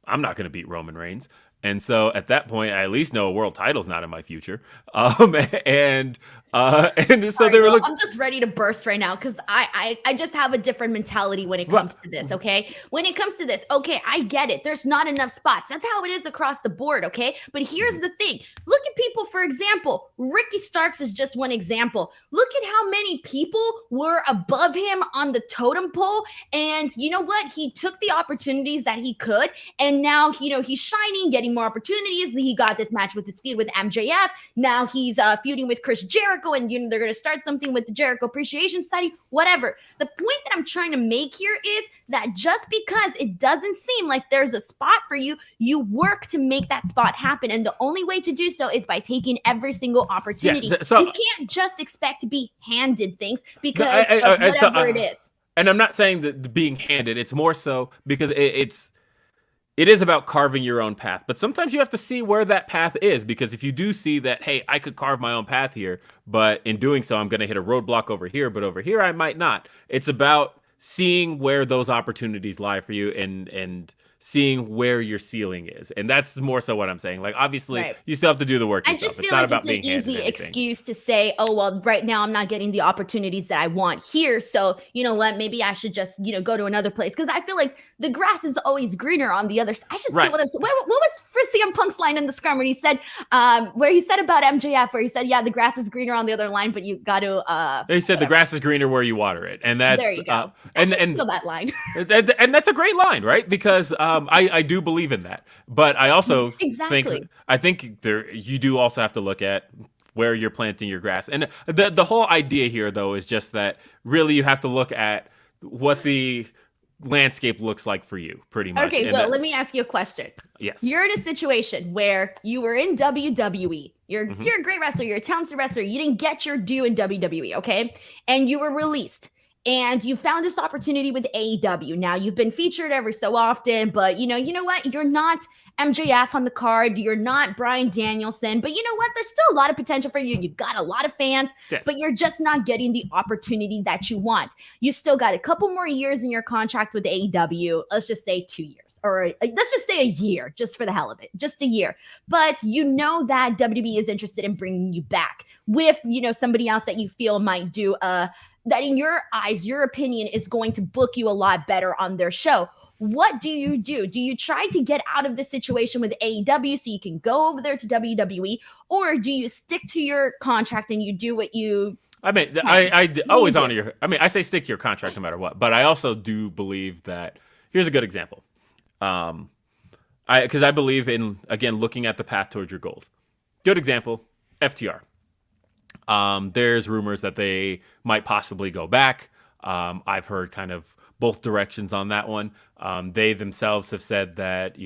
I'm not going to beat Roman Reigns. And so at that point, I at least know a world title's not in my future. And so they were looking. I'm just ready to burst right now because I just have a different mentality when it comes to this, okay? When it comes to this, okay, I get it. There's not enough spots. That's how it is across the board, okay? But here's the thing. Look at people, for example, Ricky Starks is just one example. Look at how many people were above him on the totem pole. And you know what? He took the opportunities that he could. And now, he's shining, getting more opportunities. He got this match with his feud with MJF. Now he's feuding with Chris Jericho, and they're going to start something with the Jericho Appreciation Society, whatever. The point that I'm trying to make here is that just because it doesn't seem like there's a spot for you, you work to make that spot happen. And the only way to do so is by taking every single opportunity. You can't just expect to be handed things because of whatever it is. And I'm not saying that being handed, it's more so because it is about carving your own path, but sometimes you have to see where that path is, because if you do see that, hey, I could carve my own path here, but in doing so, I'm going to hit a roadblock over here, but over here, I might not. It's about seeing where those opportunities lie for you and seeing where your ceiling is. And that's more so what I'm saying. Like, obviously, you still have to do the work yourself. I just feel like it's an easy excuse to say, oh, well, right now I'm not getting the opportunities that I want here. So, you know what? Maybe I should just, go to another place. Because I feel like the grass is always greener on the other side. I should say what I'm saying. What was for CM Punk's line in the scrum when he said, where he said about MJF, where he said, yeah, the grass is greener on the other line, but you got to. He said the grass is greener where you water it. And that's. There you go. And steal that line. and that's a great line, right? Because I do believe in that, but I also think you do also have to look at where you're planting your grass. And the whole idea here, though, is just that really you have to look at what the landscape looks like for you, pretty much. Okay, well, let me ask you a question. Yes. You're in a situation where you were in WWE. You're a great wrestler. You're a talented wrestler. You didn't get your due in WWE, okay? And you were released. and you found this opportunity with AEW. Now you've been featured every so often, but you know what? You're not MJF on the card. You're not Bryan Danielson, but you know what? There's still a lot of potential for you. You've got a lot of fans, Yes. but you're just not getting the opportunity that you want. You still got a couple more years in your contract with AEW. Let's just say 2 years, or let's just say a year, just for the hell of it, just a year. But you know that WWE is interested in bringing you back with, somebody else that you feel might do that in your eyes, your opinion is going to book you a lot better on their show. What do? Do you try to get out of this situation with AEW so you can go over there to WWE, or do you stick to your contract and you do what you... I mean, I always honor your... I mean, I say stick to your contract no matter what, but I also do believe that... Here's a good example. Because I believe in, again, looking at the path towards your goals. Good example, FTR. There's rumors that they might possibly go back. I've heard kind of both directions on that one. They themselves have said that,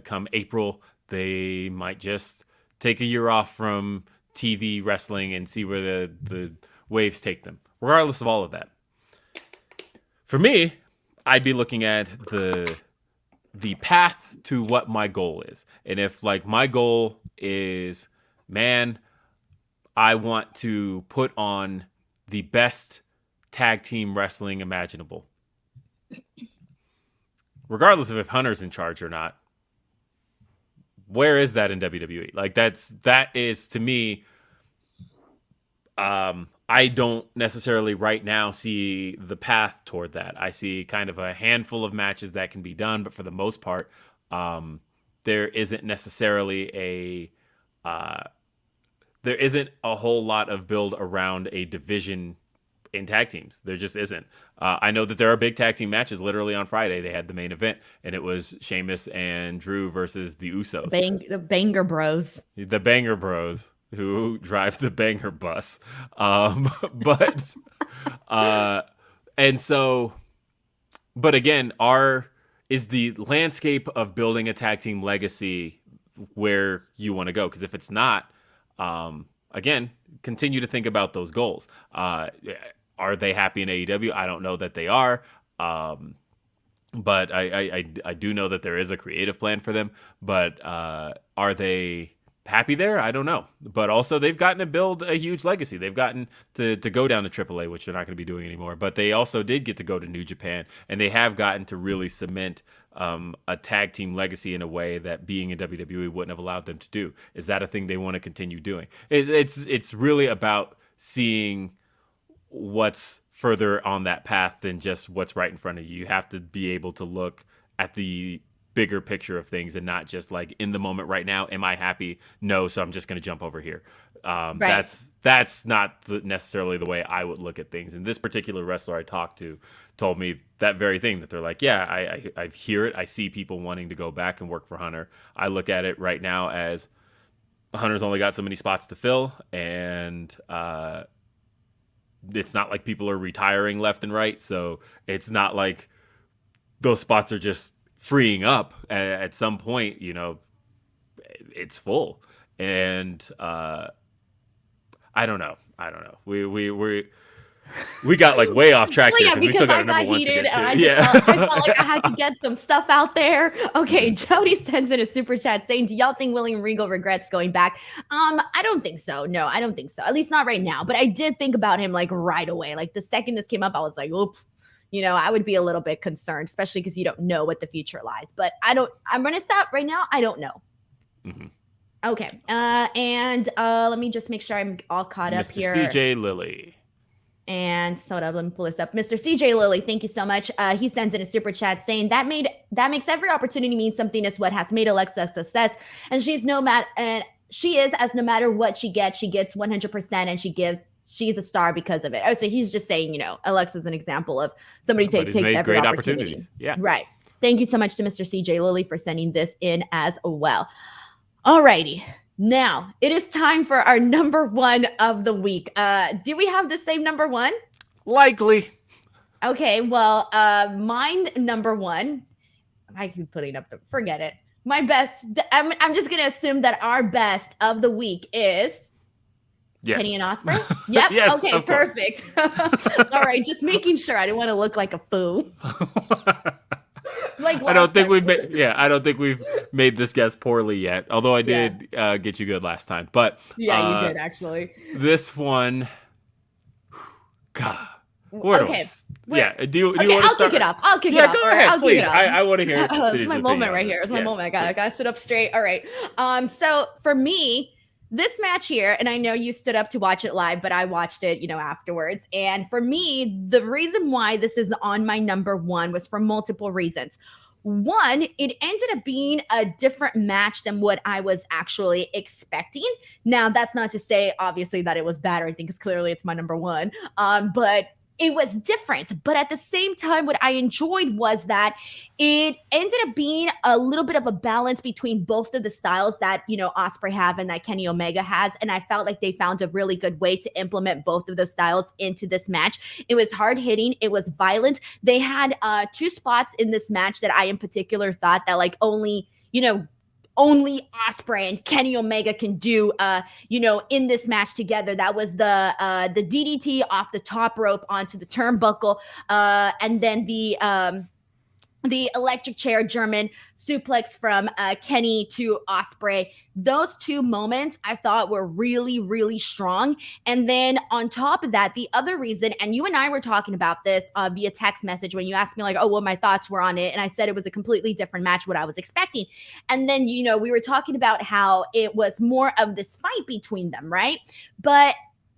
come April, they might just take a year off from TV wrestling and see where the waves take them, regardless of all of that. For me, I'd be looking at the path to what my goal is. And if my goal is, man, I want to put on the best tag team wrestling imaginable, regardless of if Hunter's in charge or not. Where is that in WWE? That is to me. I don't necessarily right now see the path toward that. I see kind of a handful of matches that can be done, but for the most part, there isn't necessarily there isn't a whole lot of build around a division in tag teams. There just isn't. I know that there are big tag team matches. Literally on Friday, they had the main event, and it was Sheamus and Drew versus the Usos. The Banger Bros. The Banger Bros, who drive the Banger bus. But again, is the landscape of building a tag team legacy where you want to go? Because if it's not, again, continue to think about those goals. Are they happy in AEW? I don't know that they are. But I do know that there is a creative plan for them. But are they happy there? I don't know. But also they've gotten to build a huge legacy. They've gotten to go down to AAA, which they're not going to be doing anymore. But they also did get to go to New Japan, and they have gotten to really cement a tag team legacy in a way that being in WWE wouldn't have allowed them to do. Is that a thing they want to continue doing? It's really about seeing what's further on that path than just what's right in front of you. You have to be able to look at the bigger picture of things and not just in the moment right now. Am I happy? No, so I'm just going to jump over here. Right. That's not necessarily the way I would look at things. And this particular wrestler I talked to told me that very thing, that they're like, yeah, I hear it. I see people wanting to go back and work for Hunter. I look at it right now as Hunter's only got so many spots to fill, and it's not like people are retiring left and right. So it's not like those spots are just freeing up. At some point, it's full. And I don't know. We got way off track here, because we still got a number one to get to. I felt like I had to get some stuff out there. Okay, Jody sends in a super chat saying, do y'all think William Regal regrets going back? I don't think so. No, I don't think so. At least not right now. But I did think about him right away. The second this came up, I was like, oops. I would be a little bit concerned, especially because you don't know what the future lies. But I'm going to stop right now. I don't know. Mm-hmm. Okay. And let me just make sure I'm all caught up here. Mr. CJ Lilly. And hold up, let me pull this up. Mr. CJ Lilly, thank you so much. He sends in a super chat saying that makes every opportunity mean something. Is what has made Alexa a success. And she is no matter what she gets 100%, and she's a star because of it. Oh, so he's just saying, Alexa's an example of somebody takes every great opportunity. Yeah. Right. Thank you so much to Mr. CJ Lilly for sending this in as well. All righty. Now it is time for our number one of the week. Do we have the same number one? Likely. Okay. Well, mine number one, I keep putting up forget it. My best. I'm just going to assume that our best of the week is Kenny Yes. and Ospreay? Yep. Yes, Okay, of course. perfect. All right, just making sure. I didn't want to look like a fool. Like I don't last think time. we've made, I don't think we've made this guess poorly yet. Although I Yeah. did get you good last time. But Yeah, you did actually. this one, God, where do I? Okay. Yeah, do you Okay, want to I'll start? kick it off. I'll kick it Yeah, off. go All right, ahead, I'll kick please. it off. I want to hear It's Denise's my opinion moment on right this. here. It's my Yes, moment. I please. gotta sit up straight. All right. So for me, this match here, and I know you stood up to watch it live, but I watched it, afterwards. And for me, the reason why this is on my number one was for multiple reasons. One, it ended up being a different match than what I was actually expecting. Now, that's not to say, obviously, that it was bad or anything, because clearly it's my number one. But it was different. But at the same time, what I enjoyed was that it ended up being a little bit of a balance between both of the styles that, Ospreay have and that Kenny Omega has. And I felt like they found a really good way to implement both of those styles into this match. It was hard hitting. It was violent. They had two spots in this match that I in particular thought that like only Ospreay and Kenny Omega can do, in this match together. That was the DDT off the top rope onto the turnbuckle, and then the electric chair German suplex from Kenny to Ospreay. Those two moments I thought were really, really strong. And then on top of that, the other reason, and you and I were talking about this via text message when you asked me like, oh, what my thoughts were on it. And I said it was a completely different match, what I was expecting. And then, we were talking about how it was more of this fight between them, right? But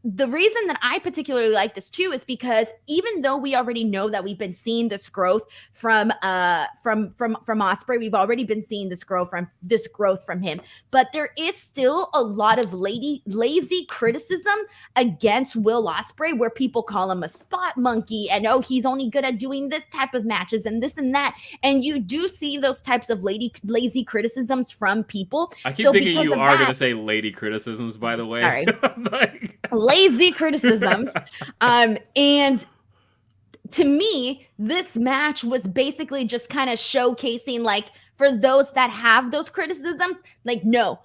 the reason that I particularly like this too is because even though we already know that we've been seeing this growth from Ospreay, we've already been seeing this growth from him, but there is still a lot of lazy criticism against Will Ospreay, where people call him a spot monkey and he's only good at doing this type of matches and this and that, and you do see those types of lazy criticisms from people. I keep thinking you are going to say lady criticisms, by the way. Sorry. Like... lazy criticisms. And to me, this match was basically just kind of showcasing, like, for those that have those criticisms, like, no,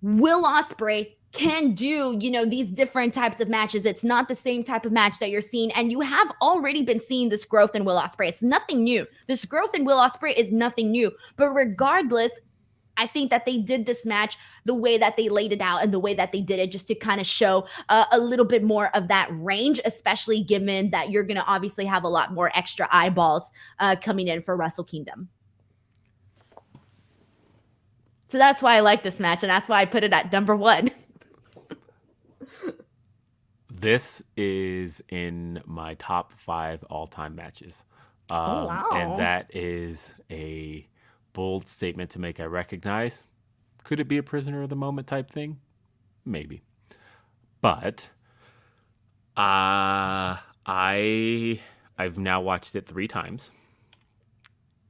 Will Ospreay can do, these different types of matches. It's not the same type of match that you're seeing. And you have already been seeing this growth in Will Ospreay. It's nothing new. This growth in Will Ospreay is nothing new. But regardless, I think that they did this match the way that they laid it out and the way that they did it, just to kind of show a little bit more of that range, especially given that you're going to obviously have a lot more extra eyeballs coming in for Wrestle Kingdom. So that's why I like this match, and that's why I put it at number one. This is in my top 5 all-time matches. Wow. And that is a bold statement to make, I recognize. Could it be a prisoner of the moment type thing? Maybe. But I've now watched it 3 times.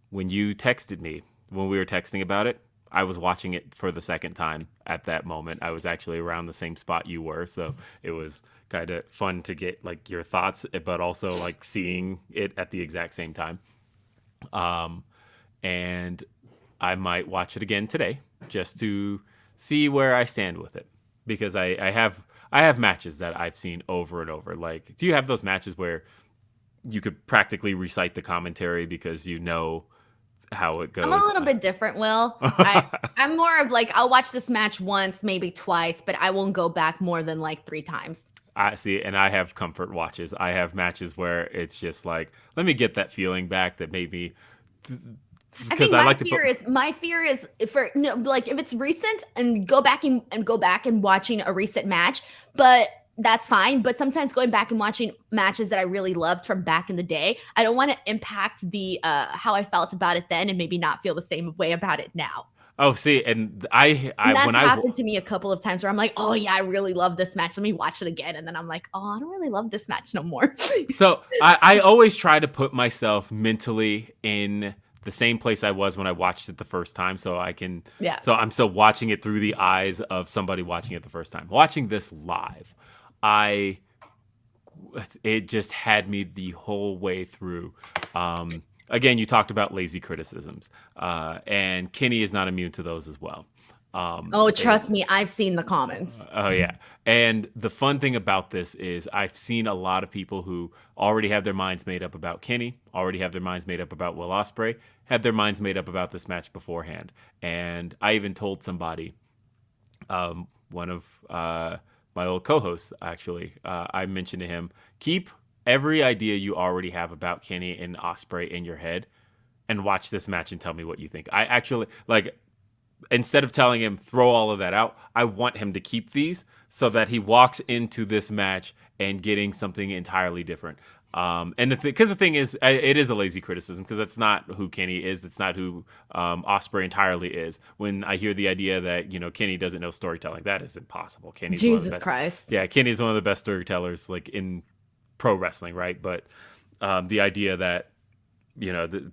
When you texted me, when we were texting about it, I was watching it for the second time at that moment. I was actually around the same spot you were, so it was kind of fun to get like your thoughts, but also like seeing it at the exact same time. And I might watch it again today just to see where I stand with it, because I have matches that I've seen over and over. Like, do you have those matches where you could practically recite the commentary because you know how it goes? I'm a little bit different, Will. I'm more of like, I'll watch this match once, maybe twice, but I won't go back more than like 3 times. I see, and I have comfort watches. I have matches where it's just like, let me get that feeling back that maybe. I think my fear is if it's recent and go back and watching a recent match, but that's fine. But sometimes going back and watching matches that I really loved from back in the day, I don't want to impact the how I felt about it then and maybe not feel the same way about it now. Oh, see, and that's happened to me a couple of times where I'm like, oh yeah, I really love this match. Let me watch it again. And then I'm like, oh, I don't really love this match no more. So I always try to put myself mentally in the same place I was when I watched it the first time, so I can. Yeah. So I'm still watching it through the eyes of somebody watching it the first time. Watching this live, it just had me the whole way through. Again, you talked about lazy criticisms, and Kenny is not immune to those as well. Oh, trust me, I've seen the comments. Oh yeah. And the fun thing about this is I've seen a lot of people who already have their minds made up about Kenny, already have their minds made up about Will Ospreay, had their minds made up about this match beforehand. And I even told somebody, one of my old co-hosts, actually, I mentioned to him, keep every idea you already have about Kenny and Ospreay in your head and watch this match and tell me what you think. I actually, like, instead of telling him throw all of that out, I want him to keep these so that he walks into this match and getting something entirely different. And because the thing is, it is a lazy criticism because that's not who Kenny is. That's not who Ospreay entirely is. When I hear the idea that Kenny doesn't know storytelling, that is impossible. Kenny's Jesus one of the best, Christ. Yeah, Kenny is one of the best storytellers like in pro wrestling, right? But the idea that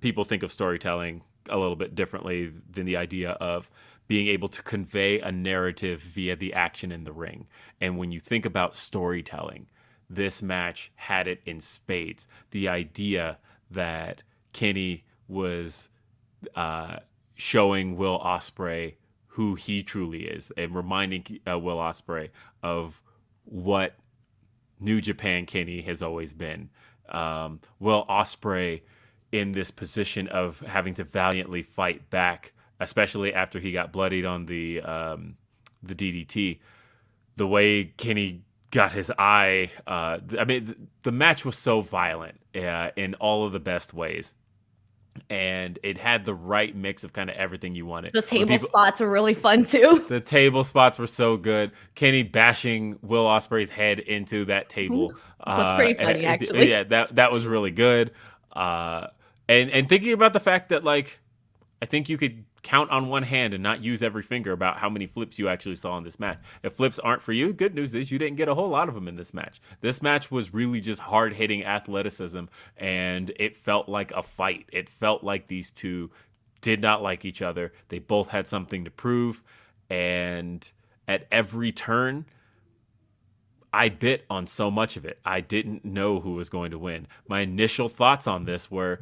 people think of storytelling a little bit differently than the idea of being able to convey a narrative via the action in the ring. And when you think about storytelling, this match had it in spades. The idea that Kenny was showing Will Ospreay who he truly is and reminding Will Ospreay of what New Japan Kenny has always been. Will Ospreay in this position of having to valiantly fight back, especially after he got bloodied on the DDT. The way Kenny got his eye, the match was so violent in all of the best ways. And it had the right mix of kind of everything you wanted. The table spots were really fun too. The table spots were so good. Kenny bashing Will Ospreay's head into that table was pretty funny, actually. Yeah, that was really good. And thinking about the fact that, like, I think you could count on one hand and not use every finger about how many flips you actually saw in this match. If flips aren't for you, good news is you didn't get a whole lot of them in this match. This match was really just hard-hitting athleticism, and it felt like a fight. It felt like these two did not like each other. They both had something to prove, and at every turn, I bit on so much of it. I didn't know who was going to win. My initial thoughts on this were,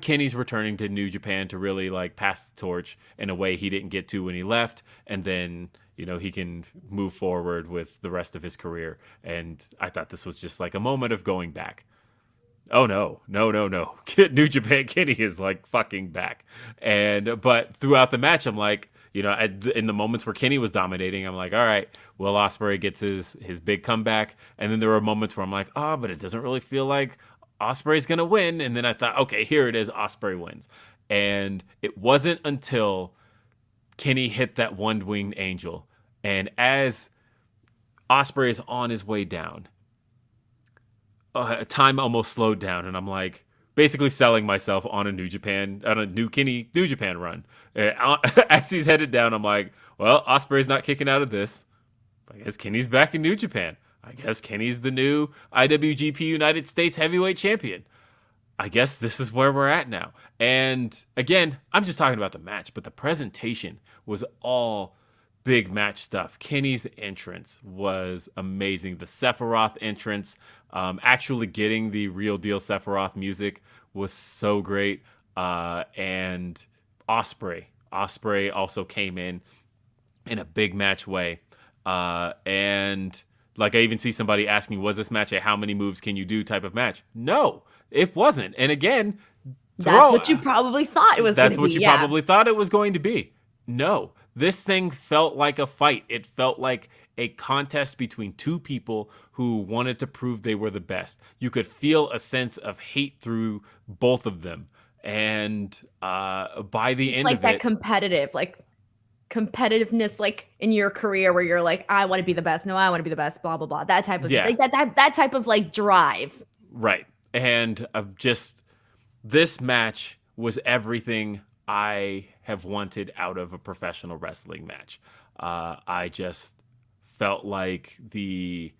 Kenny's returning to New Japan to really like pass the torch in a way he didn't get to when he left, and then he can move forward with the rest of his career. And I thought this was just like a moment of going back. Oh no. New Japan Kenny is like fucking back. But throughout the match, I'm like, in the moments where Kenny was dominating, I'm like, all right, Will Ospreay gets his big comeback. And then there were moments where I'm like, but it doesn't really feel like Ospreay's going to win. And then I thought, okay, here it is. Ospreay wins. And it wasn't until Kenny hit that one-winged angel. And as Ospreay is on his way down, time almost slowed down. And I'm like, basically selling myself on a new Kenny New Japan run. As he's headed down, I'm like, well, Ospreay's not kicking out of this. I guess Kenny's back in New Japan. I guess Kenny's the new IWGP United States Heavyweight Champion. I guess this is where we're at now. And again, I'm just talking about the match, but the presentation was all big match stuff. Kenny's entrance was amazing. The Sephiroth entrance, actually getting the real deal Sephiroth music was so great. And Ospreay also came in a big match way. And like I even see somebody asking, was this match a how many moves can you do type of match? No, it wasn't. And again, that's what you probably thought it was going to be. That's what you probably thought it was going to be. No, this thing felt like a fight. It felt like a contest between two people who wanted to prove they were the best. You could feel a sense of hate through both of them. And by the end of it, it's like that competitiveness, like in your career where you're like, I want to be the best. No, I want to be the best. Blah blah blah. That type of like that type of like drive. Right. And this match was everything I have wanted out of a professional wrestling match. I just felt like the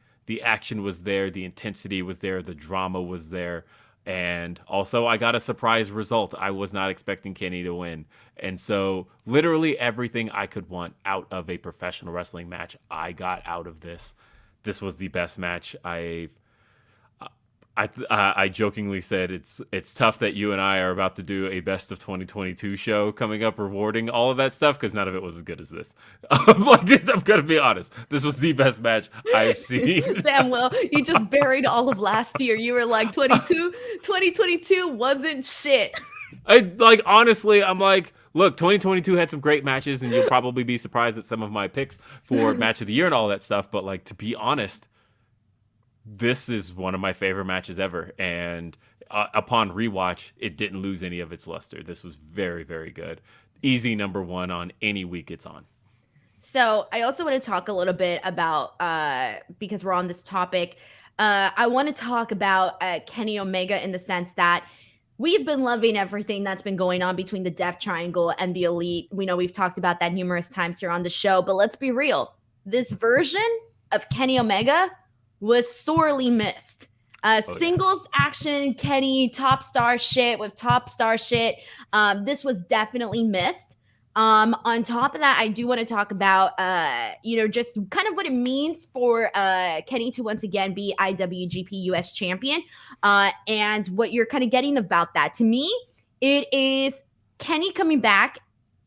action was there, the intensity was there, the drama was there, and also I got a surprise result. I was not expecting Kenny to win, and so literally everything I could want out of a professional wrestling match, I got out of this. This was the best match I jokingly said it's tough that you and I are about to do a best of 2022 show coming up, rewarding all of that stuff because none of it was as good as this. I'm gonna be honest. This was the best match I've seen. Damn, well, you just buried all of last year. You were like 2022 wasn't shit. Honestly, I'm like, look, 2022 had some great matches, and you'll probably be surprised at some of my picks for match of the year and all that stuff. But like, to be honest, this is one of my favorite matches ever, and upon rewatch, it didn't lose any of its luster. This was very, very good. Easy number one on any week it's on. So I also want to talk a little bit about, because we're on this topic, I want to talk about Kenny Omega in the sense that we've been loving everything that's been going on between the Death Triangle and the Elite. We know we've talked about that numerous times here on the show, but let's be real. This version of Kenny Omega was sorely missed. Singles action, Kenny, top star shit with top star shit. This was definitely missed. On top of that, I do want to talk about, just kind of what it means for Kenny to once again be IWGP US champion, and what you're kind of getting about that. To me, it is Kenny coming back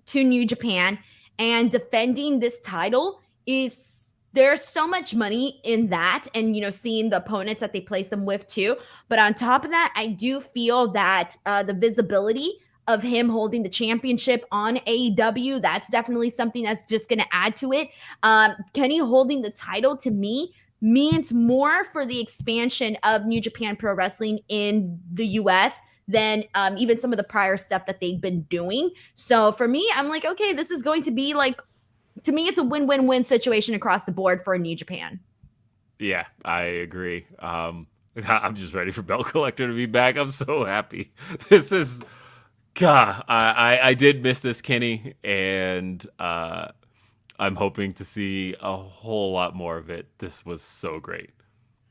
to New Japan and defending this title. There's so much money in that, and seeing the opponents that they place them with too. But on top of that, I do feel that the visibility of him holding the championship on AEW, that's definitely something that's just going to add to it. Kenny holding the title to me means more for the expansion of New Japan Pro Wrestling in the US than even some of the prior stuff that they've been doing. So for me, I'm like, okay, this is going to be like, to me, it's a win-win-win situation across the board for New Japan. Yeah, I agree. I'm just ready for Belt Collector to be back. I'm so happy. This is... God, I did miss this Kenny, and I'm hoping to see a whole lot more of it. This was so great.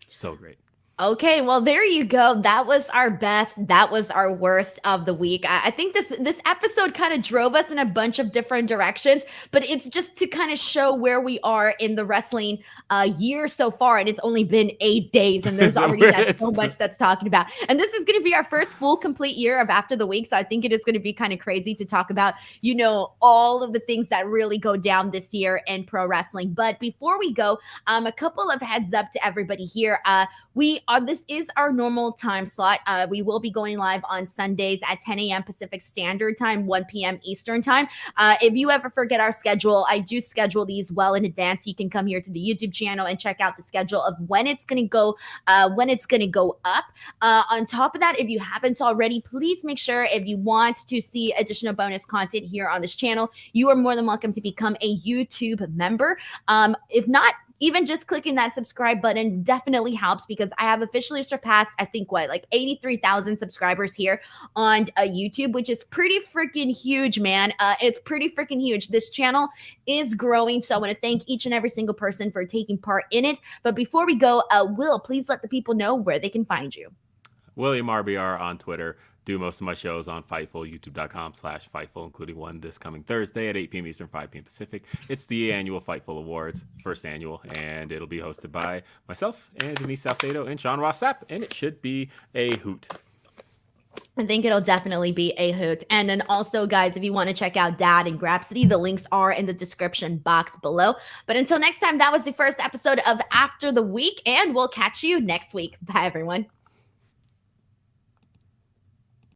So great. Okay, well, there you go. That was our best. That was our worst of the week. I think this episode kind of drove us in a bunch of different directions, but it's just to kind of show where we are in the wrestling year so far. And it's only been 8 days, and there's already so much that's talking about. And this is going to be our first full complete year of After the Week. So I think it is going to be kind of crazy to talk about, all of the things that really go down this year in pro wrestling. But before we go, a couple of heads up to everybody here. This is our normal time slot. We will be going live on Sundays at 10 a.m. Pacific Standard Time, 1 p.m. Eastern Time. If you ever forget our schedule, I do schedule these well in advance. You can come here to the YouTube channel and check out the schedule of when it's going to go, up. On top of that, if you haven't already, please make sure, if you want to see additional bonus content here on this channel, you are more than welcome to become a YouTube member. If not, even just clicking that subscribe button definitely helps, because I have officially surpassed, I think, 83,000 subscribers here on YouTube, which is pretty freaking huge, man. It's pretty freaking huge. This channel is growing, so I want to thank each and every single person for taking part in it. But before we go, Will, please let the people know where they can find you. William RBR on Twitter. Do most of my shows on Fightful, youtube.com/Fightful, including one this coming Thursday at 8 p.m. Eastern, 5 p.m. Pacific. It's the annual Fightful Awards, first annual, and it'll be hosted by myself and Denise Salcedo and Sean Ross Sapp, and it should be a hoot. I think it'll definitely be a hoot. And then also, guys, if you want to check out Dad and Grapsody, the links are in the description box below. But until next time, that was the first episode of After the Week, and we'll catch you next week. Bye, everyone.